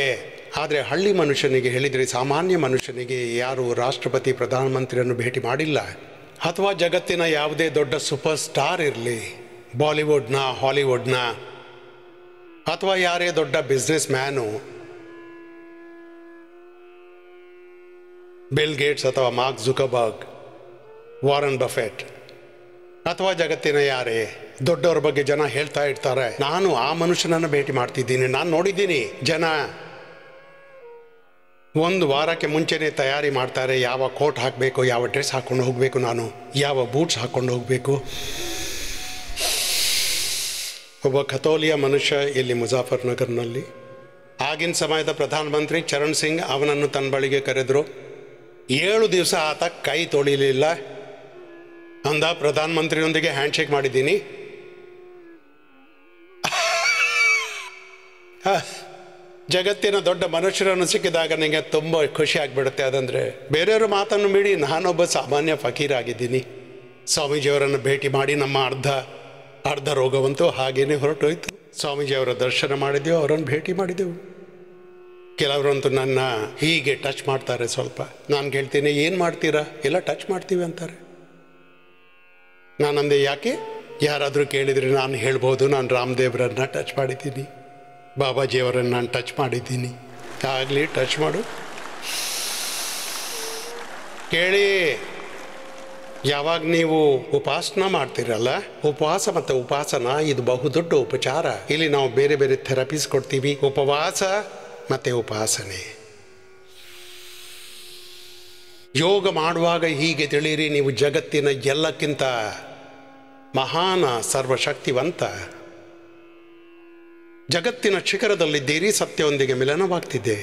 ಆದರೆ ಹಳ್ಳಿ ಮನುಷ್ಯನಿಗೆ ಹೇಳಿದರೆ, ಸಾಮಾನ್ಯ ಮನುಷ್ಯನಿಗೆ, ಯಾರು ರಾಷ್ಟ್ರಪತಿ ಪ್ರಧಾನಮಂತ್ರಿಯನ್ನು ಭೇಟಿ ಮಾಡಿಲ್ಲ, ಅಥವಾ ಜಗತ್ತಿನ ಯಾವುದೇ ದೊಡ್ಡ ಸೂಪರ್ ಸ್ಟಾರ್ ಇರಲಿ, ಬಾಲಿವುಡ್ನ, ಹಾಲಿವುಡ್ನ, ಅಥವಾ ಯಾರೇ ದೊಡ್ಡ ಬಿಸ್ನೆಸ್ ಮ್ಯಾನು, ಬಿಲ್ ಗೇಟ್ಸ್ ಅಥವಾ ಮಾರ್ಕ್ ಜುಕರ್ಬರ್ಗ್, ವಾರನ್ ಬಫೆಟ್, ಅಥವಾ ಜಗತ್ತಿನ ಯಾರೇ ದೊಡ್ಡವ್ರ ಬಗ್ಗೆ ಜನ ಹೇಳ್ತಾ ಇರ್ತಾರೆ, ನಾನು ಆ ಮನುಷ್ಯನನ್ನು ಭೇಟಿ ಮಾಡ್ತಿದ್ದೀನಿ, ನಾನು ನೋಡಿದ್ದೀನಿ. ಜನ ಒಂದು ವಾರಕ್ಕೆ ಮುಂಚೆನೇ ತಯಾರಿ ಮಾಡ್ತಾರೆ, ಯಾವ ಕೋಟ್ ಹಾಕಬೇಕು, ಯಾವ ಡ್ರೆಸ್ ಹಾಕ್ಕೊಂಡು ಹೋಗಬೇಕು, ನಾನು ಯಾವ ಬೂಟ್ಸ್ ಹಾಕ್ಕೊಂಡು ಹೋಗಬೇಕು. ಒಬ್ಬ ಖತೋಲಿಯ ಮನುಷ್ಯ ಇಲ್ಲಿ ಮುಜಾಫರ್ನಗರ್ನಲ್ಲಿ, ಆಗಿನ ಸಮಯದ ಪ್ರಧಾನಮಂತ್ರಿ ಚರಣ್ ಸಿಂಗ್, ಅವನನ್ನು ತನ್ನ ಬಳಿಗೆ ಕರೆದರು. 7 ದಿವಸ ಆತ ಕೈ ತೊಳಿಲಿಲ್ಲ. ಅಂದ, ಪ್ರಧಾನಮಂತ್ರಿಯೊಂದಿಗೆ ಹ್ಯಾಂಡ್ಶೇಕ್ ಮಾಡಿದ್ದೀನಿ. ಜಗತ್ತಿನ ದೊಡ್ಡ ಮನುಷ್ಯರನ್ನು ಸಿಕ್ಕಿದಾಗ ನನಗೆ ತುಂಬ ಖುಷಿ ಆಗಿಬಿಡುತ್ತೆ. ಅದಂದರೆ ಬೇರೆಯವ್ರ ಮಾತನ್ನು ಬಿಡಿ, ನಾನೊಬ್ಬ ಸಾಮಾನ್ಯ ಫಕೀರ್ ಆಗಿದ್ದೀನಿ. ಸ್ವಾಮೀಜಿಯವರನ್ನು ಭೇಟಿ ಮಾಡಿ ನಮ್ಮ ಅರ್ಧ ರೋಗವಂತೂ ಹಾಗೇನೆ ಹೊರಟೋಯ್ತು. ಸ್ವಾಮೀಜಿಯವರ ದರ್ಶನ ಮಾಡಿದೆವು, ಅವರನ್ನು ಭೇಟಿ ಮಾಡಿದೆವು. ಕೆಲವರಂತೂ ನನ್ನ ಹೀಗೆ ಟಚ್ ಮಾಡ್ತಾರೆ ಸ್ವಲ್ಪ. ನಾನು ಕೇಳ್ತೀನಿ, ಏನು ಮಾಡ್ತೀರಾ? ಎಲ್ಲ ಟಚ್ ಮಾಡ್ತೀವಿ ಅಂತಾರೆ. ನಾನಂದೆ, ಯಾಕೆ? ಯಾರಾದರೂ ಕೇಳಿದರೆ ನಾನು ಹೇಳ್ಬೋದು, ನಾನು ರಾಮದೇವ್ರನ್ನ ಟಚ್ ಮಾಡಿದ್ದೀನಿ, ಬಾಬಾಜಿಯವರನ್ನು ನಾನು ಟಚ್ ಮಾಡಿದ್ದೀನಿ. ಆಗಲಿ, ಟಚ್ ಮಾಡು, ಕೇಳಿ. ಯಾವಾಗ ನೀವು ಉಪಾಸನ ಮಾಡ್ತೀರಲ್ಲ, ಉಪವಾಸ ಮತ್ತು ಉಪಾಸನ ಇದು ಬಹುದೊಡ್ಡ ಉಪಚಾರ. ಇಲ್ಲಿ ನಾವು ಬೇರೆ ಬೇರೆ ಥೆರಪೀಸ್ ಕೊಡ್ತೀವಿ, ಉಪವಾಸ ಮತ್ತು ಉಪಾಸನೆ. ಯೋಗ ಮಾಡುವಾಗ ಹೀಗೆ ತಿಳಿಯಿರಿ, ನೀವು ಜಗತ್ತಿನ ಎಲ್ಲಕ್ಕಿಂತ ಮಹಾನ ಸರ್ವಶಕ್ತಿವಂತ, ಜಗತ್ತಿನ ಶಿಖರದಲ್ಲಿದ್ದೀರಿ, ಸತ್ಯವೊಂದಿಗೆ ಮಿಲನವಾಗ್ತಿದೆ.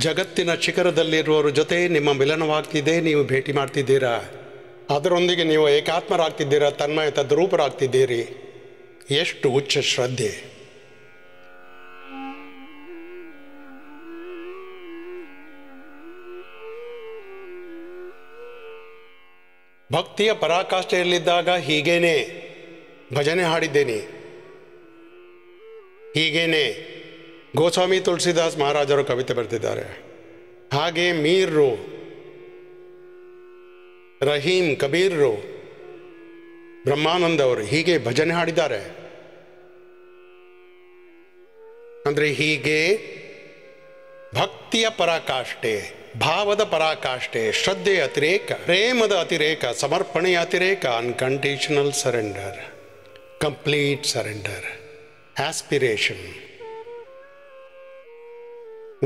ಜಗತ್ತಿನ ಶಿಖರದಲ್ಲಿರುವವರ ಜೊತೆ ನಿಮ್ಮ ಮಿಲನವಾಗ್ತಿದೆ, ನೀವು ಭೇಟಿ ಮಾಡ್ತಿದ್ದೀರಾ, ಅದರೊಂದಿಗೆ ನೀವು ಏಕಾತ್ಮರಾಗ್ತಿದ್ದೀರಾ, ತನ್ಮಯ ತದ್ರೂಪರಾಗ್ತಿದ್ದೀರಿ. ಎಷ್ಟು ಉಚ್ಚ ಶ್ರದ್ಧೆ! ಭಕ್ತಿಯ ಪರಾಕಾಷ್ಠೆಯಲ್ಲಿದ್ದಾಗ ಹೀಗೇನೆ ಭಜನೆ ಹಾಡಿದ್ದೇನೆ. ಹೀಗೇನೆ ಗೋಸ್ವಾಮಿ ತುಳಸಿದಾಸ್ ಮಹಾರಾಜರು ಕವಿತೆ ಬರೆದಿದ್ದಾರೆ. ಹಾಗೆ ಮೀರ್ರು, ರಹೀಂ, ಕಬೀರ್ರು, ಬ್ರಹ್ಮಾನಂದ ಅವರು ಹೀಗೆ ಭಜನೆ ಹಾಡಿದ್ದಾರೆ. ಅಂದರೆ ಹೀಗೆ ಭಕ್ತಿಯ ಪರಾಕಾಷ್ಠೆ, ಭಾವದ ಪರಾಕಾಷ್ಠೆ, ಶ್ರದ್ಧೆಯ ಅತಿರೇಕ, ಪ್ರೇಮದ ಅತಿರೇಕ, ಸಮರ್ಪಣೆಯ ಅತಿರೇಕ, unconditional surrender, complete surrender, aspiration,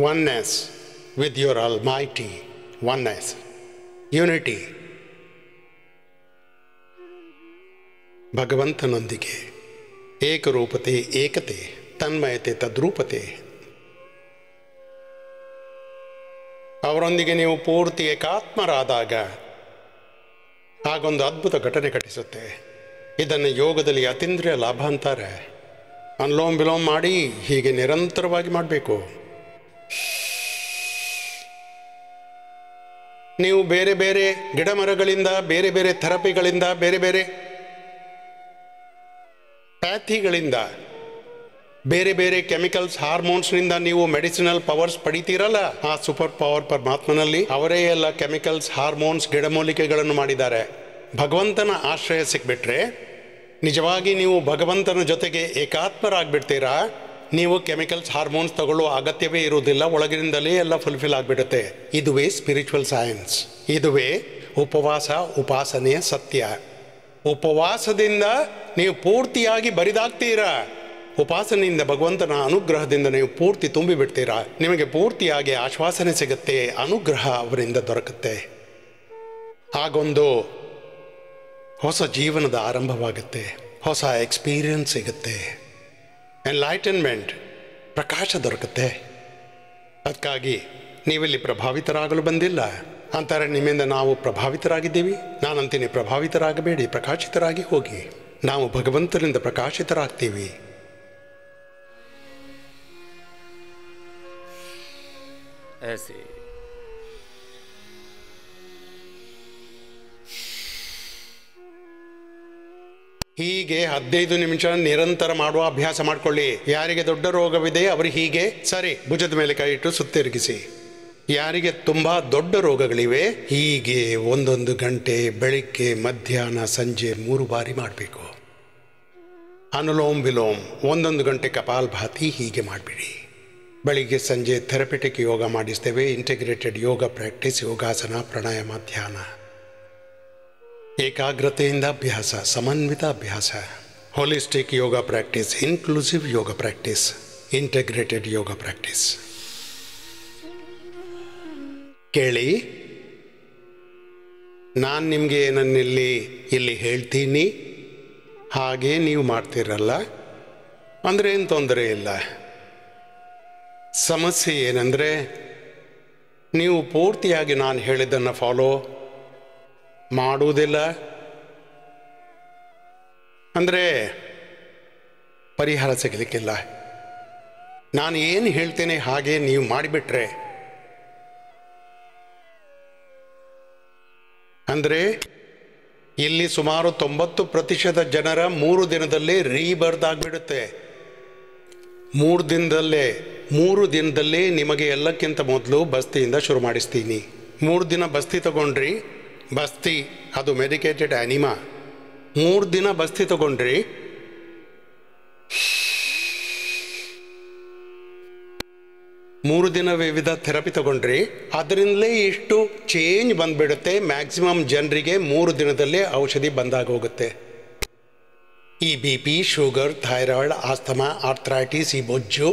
oneness with your Almighty, oneness, unity, ಭಗವಂತನೊಂದಿಗೆ ಏಕರೂಪತೆ, ಏಕತೆ, ತನ್ಮಯತೆ, ತದ್ರೂಪತೆ. ಅವರೊಂದಿಗೆ ನೀವು ಪೂರ್ತಿ ಏಕಾತ್ಮರಾದಾಗ ಆಗೊಂದು ಅದ್ಭುತ ಘಟನೆ ಘಟಿಸುತ್ತೆ. ಇದನ್ನು ಯೋಗದಲ್ಲಿ ಅತೀಂದ್ರಿಯ ಲಾಭ ಅಂತಾರೆ. ಅನುಲೋಮ ವಿಲೋಮ ಮಾಡಿ ಹೀಗೆ ನಿರಂತರವಾಗಿ ಮಾಡಬೇಕು. ನೀವು ಬೇರೆ ಬೇರೆ ಗಿಡ ಮರಗಳಿಂದ, ಬೇರೆ ಬೇರೆ ಥೆರಪಿಗಳಿಂದ, ಬೇರೆ ಬೇರೆ ಪ್ಯಾಥಿಗಳಿಂದ, ಬೇರೆ ಬೇರೆ ಕೆಮಿಕಲ್ಸ್, ಹಾರ್ಮೋನ್ಸ್ನಿಂದ ನೀವು ಮೆಡಿಸಿನಲ್ ಪವರ್ಸ್ ಪಡಿತೀರಲ್ಲ, ಆ ಸೂಪರ್ ಪವರ್ ಪರಮಾತ್ಮನಲ್ಲಿ ಅವರೇ ಎಲ್ಲ ಕೆಮಿಕಲ್ಸ್, ಹಾರ್ಮೋನ್ಸ್, ಗಿಡಮೂಲಿಕೆಗಳನ್ನು ಮಾಡಿದ್ದಾರೆ. ಭಗವಂತನ ಆಶ್ರಯ ಸಿಕ್ಬಿಟ್ರೆ ನಿಜವಾಗಿ ನೀವು ಭಗವಂತನ ಜೊತೆಗೆ ಏಕಾತ್ಮರಾಗ್ಬಿಡ್ತೀರಾ. ನೀವು ಕೆಮಿಕಲ್ಸ್, ಹಾರ್ಮೋನ್ಸ್ ತಗೊಳ್ಳೋ ಅಗತ್ಯವೇ ಇರುವುದಿಲ್ಲ, ಒಳಗಿನಿಂದಲೇ ಎಲ್ಲ ಫುಲ್ಫಿಲ್ ಆಗಿಬಿಡುತ್ತೆ. ಇದುವೇ ಸ್ಪಿರಿಚುವಲ್ ಸೈನ್ಸ್, ಇದುವೇ ಉಪವಾಸ ಉಪಾಸನೆಯ ಸತ್ಯ. ಉಪವಾಸದಿಂದ ನೀವು ಪೂರ್ತಿಯಾಗಿ ಬರಿದಾಗ್ತೀರಾ, ಉಪಾಸನೆಯಿಂದ ಭಗವಂತನ ಅನುಗ್ರಹದಿಂದ ನೀವು ಪೂರ್ತಿ ತುಂಬಿಬಿಡ್ತೀರಾ. ನಿಮಗೆ ಪೂರ್ತಿಯಾಗಿ ಆಶ್ವಾಸನೆ ಸಿಗುತ್ತೆ, ಅನುಗ್ರಹ ಅವರಿಂದ ದೊರಕುತ್ತೆ. ಆಗೊಂದು ಹೊಸ ಜೀವನದ ಆರಂಭವಾಗುತ್ತೆ, ಹೊಸ ಎಕ್ಸ್ಪೀರಿಯನ್ಸ್ ಸಿಗುತ್ತೆ, ಎನ್ಲೈಟನ್ಮೆಂಟ್, ಪ್ರಕಾಶ ದೊರಕುತ್ತೆ. ಅದಕ್ಕಾಗಿ ನೀವಿಲ್ಲಿ ಪ್ರಭಾವಿತರಾಗಲು ಬಂದಿಲ್ಲ ಅಂತಾರೆ. ನಿಮ್ಮಿಂದ ನಾವು ಪ್ರಭಾವಿತರಾಗಿದ್ದೀವಿ. ನಾನಂತೀನಿ, ಪ್ರಭಾವಿತರಾಗಬೇಡಿ, ಪ್ರಕಾಶಿತರಾಗಿ ಹೋಗಿ. ನಾವು ಭಗವಂತನಿಂದ ಪ್ರಕಾಶಿತರಾಗ್ತೀವಿ. ऐसे ಹೀಗೆ 15 ನಿಮಿಷ ನಿರಂತರ ಮಾಡುವ ಅಭ್ಯಾಸ ಮಾಡ್ಕೊಳ್ಳಿ. ಯಾರಿಗೆ ದೊಡ್ಡ ರೋಗವಿದೆ ಅವರು ಹೀಗೆ ಸರಿ ಭುಜದ ಮೇಲೆ ಕೈ ಇಟ್ಟು ಸುತ್ತಿರುಗಿಸಿ. ಯಾರಿಗೆ ತುಂಬ ದೊಡ್ಡ ರೋಗಗಳಿವೆ ಹೀಗೆ 1 ಗಂಟೆ ಬೆಳಿಗ್ಗೆ ಮಧ್ಯಾಹ್ನ ಸಂಜೆ 3 ಬಾರಿ ಮಾಡಬೇಕು. ಅನುಲೋಮ್ ವಿಲೋಮ್ 1 ಗಂಟೆ ಕಪಾಲಭಾತಿ ಹೀಗೆ ಮಾಡಿಬಿಡಿ. ಬೆಳಿಗ್ಗೆ ಸಂಜೆ ಥೆರಪಿಟಿಕ್ ಯೋಗ ಮಾಡಿಸ್ತೇವೆ. ಇಂಟಿಗ್ರೇಟೆಡ್ ಯೋಗ ಪ್ರಾಕ್ಟೀಸ್, ಯೋಗಾಸನ, ಪ್ರಾಣಾಯಾಮ, ಧ್ಯಾನ, ಏಕಾಗ್ರತೆಯಿಂದ ಅಭ್ಯಾಸ, ಸಮನ್ವಿತ ಅಭ್ಯಾಸ, holistic yoga practice, inclusive yoga practice, integrated ಯೋಗ ಪ್ರಾಕ್ಟೀಸ್. ಕೇಳಿ, ನಾನು ನಿಮಗೆ ಇಲ್ಲಿ ಹೇಳ್ತೀನಿ, ಹಾಗೆ ನೀವು ಮಾಡ್ತೀರಲ್ಲ ಅಂದರೆ ಏನು ತೊಂದರೆ ಇಲ್ಲ. ಸಮಸ್ಯೆ ಏನಂದರೆ ನೀವು ಪೂರ್ತಿಯಾಗಿ ನಾನು ಹೇಳಿದ್ದನ್ನು ಫಾಲೋ ಮಾಡುವುದಿಲ್ಲ. ಅಂದರೆ ಪರಿಹಾರ ಸಿಗಲಿಕ್ಕಿಲ್ಲ. ನಾನು ಏನು ಹೇಳ್ತೇನೆ ಹಾಗೆ ನೀವು ಮಾಡಿಬಿಟ್ರೆ ಅಂದರೆ ಇಲ್ಲಿ ಸುಮಾರು 90% ಜನರ 3 ದಿನದಲ್ಲೇ ರೀಬರ್ತ್ ಆಗಿಬಿಡುತ್ತೆ. 3 ದಿನದಲ್ಲೇ ನಿಮಗೆ ಎಲ್ಲಕ್ಕಿಂತ ಮೊದಲು ಬಸ್ತಿಯಿಂದ ಶುರು ಮಾಡಿಸ್ತೀನಿ. 3 ದಿನ ಬಸ್ತಿ ತಗೊಂಡ್ರಿ, ಬಸ್ತಿ ಅದು ಮೆಡಿಕೇಟೆಡ್ ಆನಿಮಾ. 3 ದಿನ ಬಸ್ತಿ ತಗೊಂಡ್ರಿ, 3 ದಿನ ವಿವಿಧ ಥೆರಪಿ ತಗೊಂಡ್ರಿ, ಅದರಿಂದಲೇ ಇಷ್ಟು ಚೇಂಜ್ ಬಂದ್ಬಿಡುತ್ತೆ. ಮ್ಯಾಕ್ಸಿಮಮ್ ಜನರಿಗೆ 3 ದಿನದಲ್ಲೇ ಔಷಧಿ ಬಂದಾಗ ಹೋಗುತ್ತೆ. ಈ BP, sugar, thyroid, asthma, arthritis, ಈ ಬೊಜ್ಜು,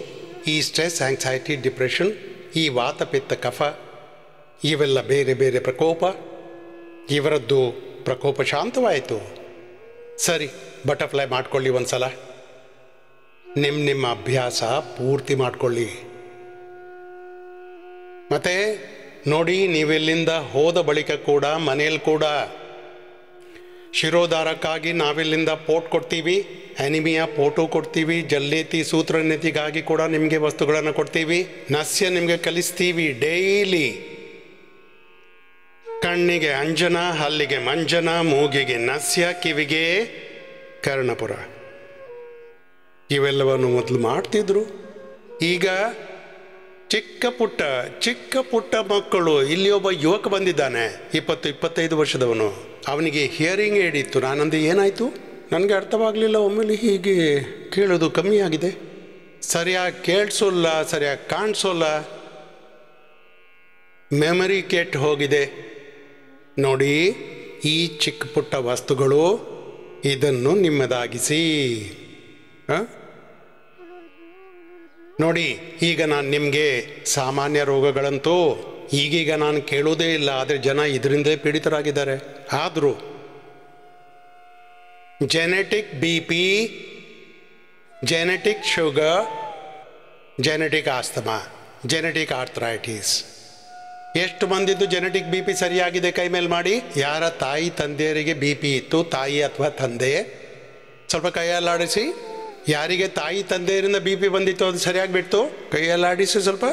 ಈ ಸ್ಟ್ರೆಸ್, ಆಂಗ್ಸೈಟಿ, ಡಿಪ್ರೆಷನ್, ಈ ವಾತ ಪಿತ್ತ ಕಫ, ಇವೆಲ್ಲ ಬೇರೆ ಬೇರೆ ಪ್ರಕೋಪ. ಇವರದ್ದು ಪ್ರಕೋಪ ಶಾಂತವಾಯಿತು. ಸರಿ, ಬಟರ್ಫ್ಲೈ ಮಾಡ್ಕೊಳ್ಳಿ ಒಂದು ಸಲ. ನಿಮ್ಮ ಅಭ್ಯಾಸ ಪೂರ್ತಿ ಮಾಡ್ಕೊಳ್ಳಿ. ಮತ್ತೆ ನೋಡಿ, ನೀವೆಲ್ಲಿಂದ ಹೋದ ಬಳಿಕ ಕೂಡ ಮನೆಯಲ್ಲಿ ಕೂಡ ಶಿರೋಧಾರಕ್ಕಾಗಿ ನಾವಿಲ್ಲಿಂದ ಪೋಟ್ ಕೊಡ್ತೀವಿ, ಅನಿಮಿಯಾ ಪೋಟು ಕೊಡ್ತೀವಿ, ಜಲ್ಲೇತಿ ಸೂತ್ರನೇತಿಗಾಗಿ ಕೂಡ ನಿಮಗೆ ವಸ್ತುಗಳನ್ನು ಕೊಡ್ತೀವಿ, ನಸ್ಯ ನಿಮಗೆ ಕಲಿಸ್ತೀವಿ ಡೈಲಿ. ಕಣ್ಣಿಗೆ ಅಂಜನ, ಹಲ್ಲಿಗೆ ಮಂಜನ, ಮೂಗಿಗೆ ನಸ್ಯ, ಕಿವಿಗೆ ಕರ್ಣಪುರ. ಇವೆಲ್ಲವನ್ನು ಮೊದಲು ಮಾಡ್ತಿದ್ರು. ಈಗ ಚಿಕ್ಕ ಪುಟ್ಟ ಮಕ್ಕಳು, ಇಲ್ಲಿ ಒಬ್ಬ ಯುವಕ ಬಂದಿದ್ದಾನೆ, 20-25 ವರ್ಷದವನು. ಅವನಿಗೆ ಹಿಯರಿಂಗ್ ಏಡ್ ಇತ್ತು. ನಾನಂದು ಏನಾಯಿತು ನನಗೆ ಅರ್ಥವಾಗಲಿಲ್ಲ. ಒಮ್ಮೆಲೆ ಹೀಗೆ ಕೇಳೋದು ಕಮ್ಮಿ ಆಗಿದೆ, ಸರಿಯಾಗಿ ಕೇಳಿಸೋಲ್ಲ, ಸರಿಯಾಗಿ ಕಾಣಿಸೋಲ್ಲ, ಮೆಮರಿ ಕೆಟ್ಟು ಹೋಗಿದೆ. ನೋಡಿ, ಈ ಚಿಕ್ಕ ಪುಟ್ಟ ವಸ್ತುಗಳು ಇದನ್ನು ನಿಮ್ಮದಾಗಿಸಿ. ನೋಡಿ, ಈಗ ನಾನು ನಿಮಗೆ ಸಾಮಾನ್ಯ ರೋಗಗಳಂತೂ ಈಗೀಗ ನಾನು ಕೇಳೋದೇ ಇಲ್ಲ, ಆದರೆ ಜನ ಇದರಿಂದ ಪೀಡಿತರಾಗಿದ್ದಾರೆ. ಆದರೂ genetic BP, genetic sugar, genetic asthma, genetic arthritis, ಎಷ್ಟು ಮಂದಿದ್ದು ಜೆನೆಟಿಕ್ BP ಸರಿಯಾಗಿದೆ ಕೈ ಮೇಲೆ ಮಾಡಿ. ಯಾರ ತಾಯಿ ತಂದೆಯರಿಗೆ BP ಇತ್ತು, ತಾಯಿ ಅಥವಾ ತಂದೆ, ಸ್ವಲ್ಪ ಕೈಯಲ್ಲಾಡಿಸಿ. ಯಾರಿಗೆ ತಾಯಿ ತಂದೆಯರಿಂದ BP ಬಂದಿತ್ತು ಅದು ಸರಿಯಾಗಿ ಬಿಡ್ತು, ಕೈಯಲ್ಲಾಡಿಸಿ ಸ್ವಲ್ಪ.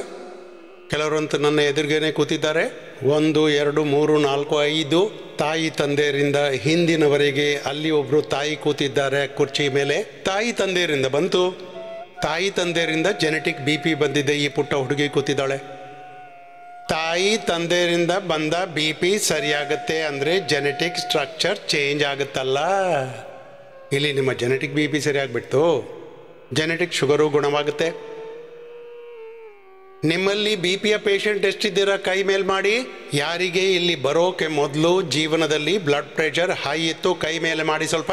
ಕೆಲವರಂತೂ ನನ್ನ ಎದುರಿಗೇನೆ ಕೂತಿದ್ದಾರೆ. 1, 2, 3, 4, 5 ತಾಯಿ ತಂದೆಯರಿಂದ ಹಿಂದಿನವರೆಗೆ ಅಲ್ಲಿ ಒಬ್ಬರು ತಾಯಿ ಕೂತಿದ್ದಾರೆ ಕುರ್ಚಿ ಮೇಲೆ. ತಾಯಿ ತಂದೆಯರಿಂದ ಬಂತು, ತಾಯಿ ತಂದೆಯರಿಂದ ಜೆನೆಟಿಕ್ BP ಬಂದಿದೆ. ಈ ಪುಟ್ಟ ಹುಡುಗಿ ಕೂತಿದ್ದಾಳೆ. ತಾಯಿ ತಂದೆಯರಿಂದ ಬಂದ BP ಸರಿಯಾಗತ್ತೆ ಅಂದರೆ ಜೆನೆಟಿಕ್ ಸ್ಟ್ರಕ್ಚರ್ ಚೇಂಜ್ ಆಗುತ್ತಲ್ಲ. ಇಲ್ಲಿ ನಿಮ್ಮ ಜೆನೆಟಿಕ್ BP ಸರಿಯಾಗಿಬಿಡ್ತು, ಜೆನೆಟಿಕ್ ಶುಗರು ಗುಣವಾಗುತ್ತೆ. ನಿಮ್ಮಲ್ಲಿ BPಯ ಪೇಷಂಟ್ ಎಷ್ಟಿದ್ದೀರಾ ಕೈ ಮೇಲೆ ಮಾಡಿ. ಯಾರಿಗೆ ಇಲ್ಲಿ ಬರೋಕೆ ಮೊದಲು ಜೀವನದಲ್ಲಿ ಬ್ಲಡ್ ಪ್ರೆಷರ್ ಹೈ ಇತ್ತು ಕೈ ಮೇಲೆ ಮಾಡಿ ಸ್ವಲ್ಪ.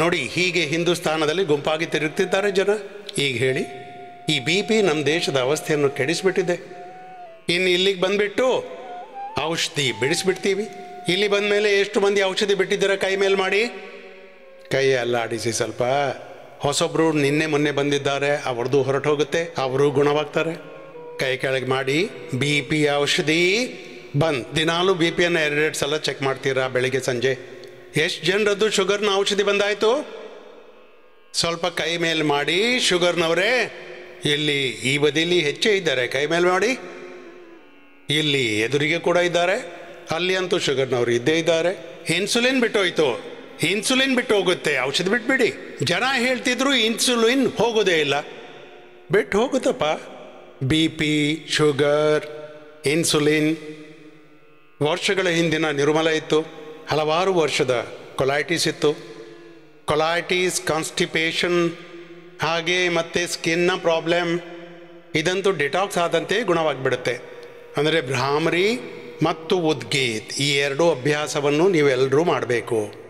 ನೋಡಿ, ಹೀಗೆ ಹಿಂದೂಸ್ತಾನದಲ್ಲಿ ಗುಂಪಾಗಿ ತಿರುಗ್ತಿದ್ದಾರೆ ಜನ. ಈಗ ಹೇಳಿ, ಈ BP ನಮ್ಮ ದೇಶದ ಅವಸ್ಥೆಯನ್ನು ಕೆಡಿಸ್ಬಿಟ್ಟಿದೆ. ಇನ್ನು ಇಲ್ಲಿಗೆ ಬಂದುಬಿಟ್ಟು ಔಷಧಿ ಬಿಡಿಸ್ಬಿಡ್ತೀವಿ. ಇಲ್ಲಿ ಬಂದ ಮೇಲೆ ಎಷ್ಟು ಮಂದಿ ಔಷಧಿ ಬಿಟ್ಟಿದ್ದೀರಾ ಕೈ ಮೇಲೆ ಮಾಡಿ. ಕೈ ಅಲ್ಲಾಡಿಸಿ ಸ್ವಲ್ಪ. ಹೊಸೊಬ್ಬರು ನಿನ್ನೆ ಮೊನ್ನೆ ಬಂದಿದ್ದಾರೆ, ಅವ್ರದ್ದು ಹೊರಟು ಹೋಗುತ್ತೆ, ಅವರು ಗುಣವಾಗ್ತಾರೆ. ಕೈ ಕೆಳಗೆ ಮಾಡಿ. BP ಔಷಧಿ ಬಂದು ದಿನಾಲೂ BPಯನ್ನು 2 ಸಲ ಚೆಕ್ ಮಾಡ್ತೀರಾ ಬೆಳಿಗ್ಗೆ ಸಂಜೆ. ಎಷ್ಟು ಜನರದ್ದು ಶುಗರ್ನ ಔಷಧಿ ಬಂದಾಯಿತು. ಸ್ವಲ್ಪ ಕೈ ಮೇಲೆ ಮಾಡಿ. ಶುಗರ್ನವರೇ ಇಲ್ಲಿ ಈ ಬದಿಲಿ ಹೆಚ್ಚೇ ಇದ್ದಾರೆ, ಕೈ ಮೇಲೆ ಮಾಡಿ. ಇಲ್ಲಿ ಎದುರಿಗೆ ಕೂಡ ಇದ್ದಾರೆ, ಅಲ್ಲಿ ಅಂತೂ ಶುಗರ್ನವರು ಇದ್ದೇ ಇದ್ದಾರೆ. ಇನ್ಸುಲಿನ್ ಬಿಟ್ಟೋಯ್ತು, ಇನ್ಸುಲಿನ್ ಬಿಟ್ಟು ಹೋಗುತ್ತೆ, ಔಷಧ ಬಿಟ್ಬಿಡಿ. ಜನ ಹೇಳ್ತಿದ್ರು ಇನ್ಸುಲಿನ್ ಹೋಗೋದೇ ಇಲ್ಲ, ಬಿಟ್ಟು ಹೋಗುತ್ತಪ್ಪ. B P, sugar, insulin. ವರ್ಷಗಳ ಹಿಂದಿನ ನಿರ್ಮಲ ಇತ್ತು, ಹಲವಾರು ವರ್ಷದ ಕೊಲೈಟಿಸ್ ಇತ್ತು. ಕೊಲೈಟಿಸ್, ಕಾನ್ಸ್ಟಿಪೇಷನ್, ಹಾಗೆ ಮತ್ತು ಸ್ಕಿನ್ನ ಪ್ರಾಬ್ಲಮ್, ಇದಂತೂ ಡಿಟಾಕ್ಸ್ ಆದಂತೆ ಗುಣವಾಗಿಬಿಡುತ್ತೆ. ಅಂದರೆ ಭ್ರಾಮರಿ ಮತ್ತು ಉದ್ಗೀತ್ ಈ ಎರಡೂ ಅಭ್ಯಾಸವನ್ನು ನೀವೆಲ್ಲರೂ ಮಾಡಬೇಕು.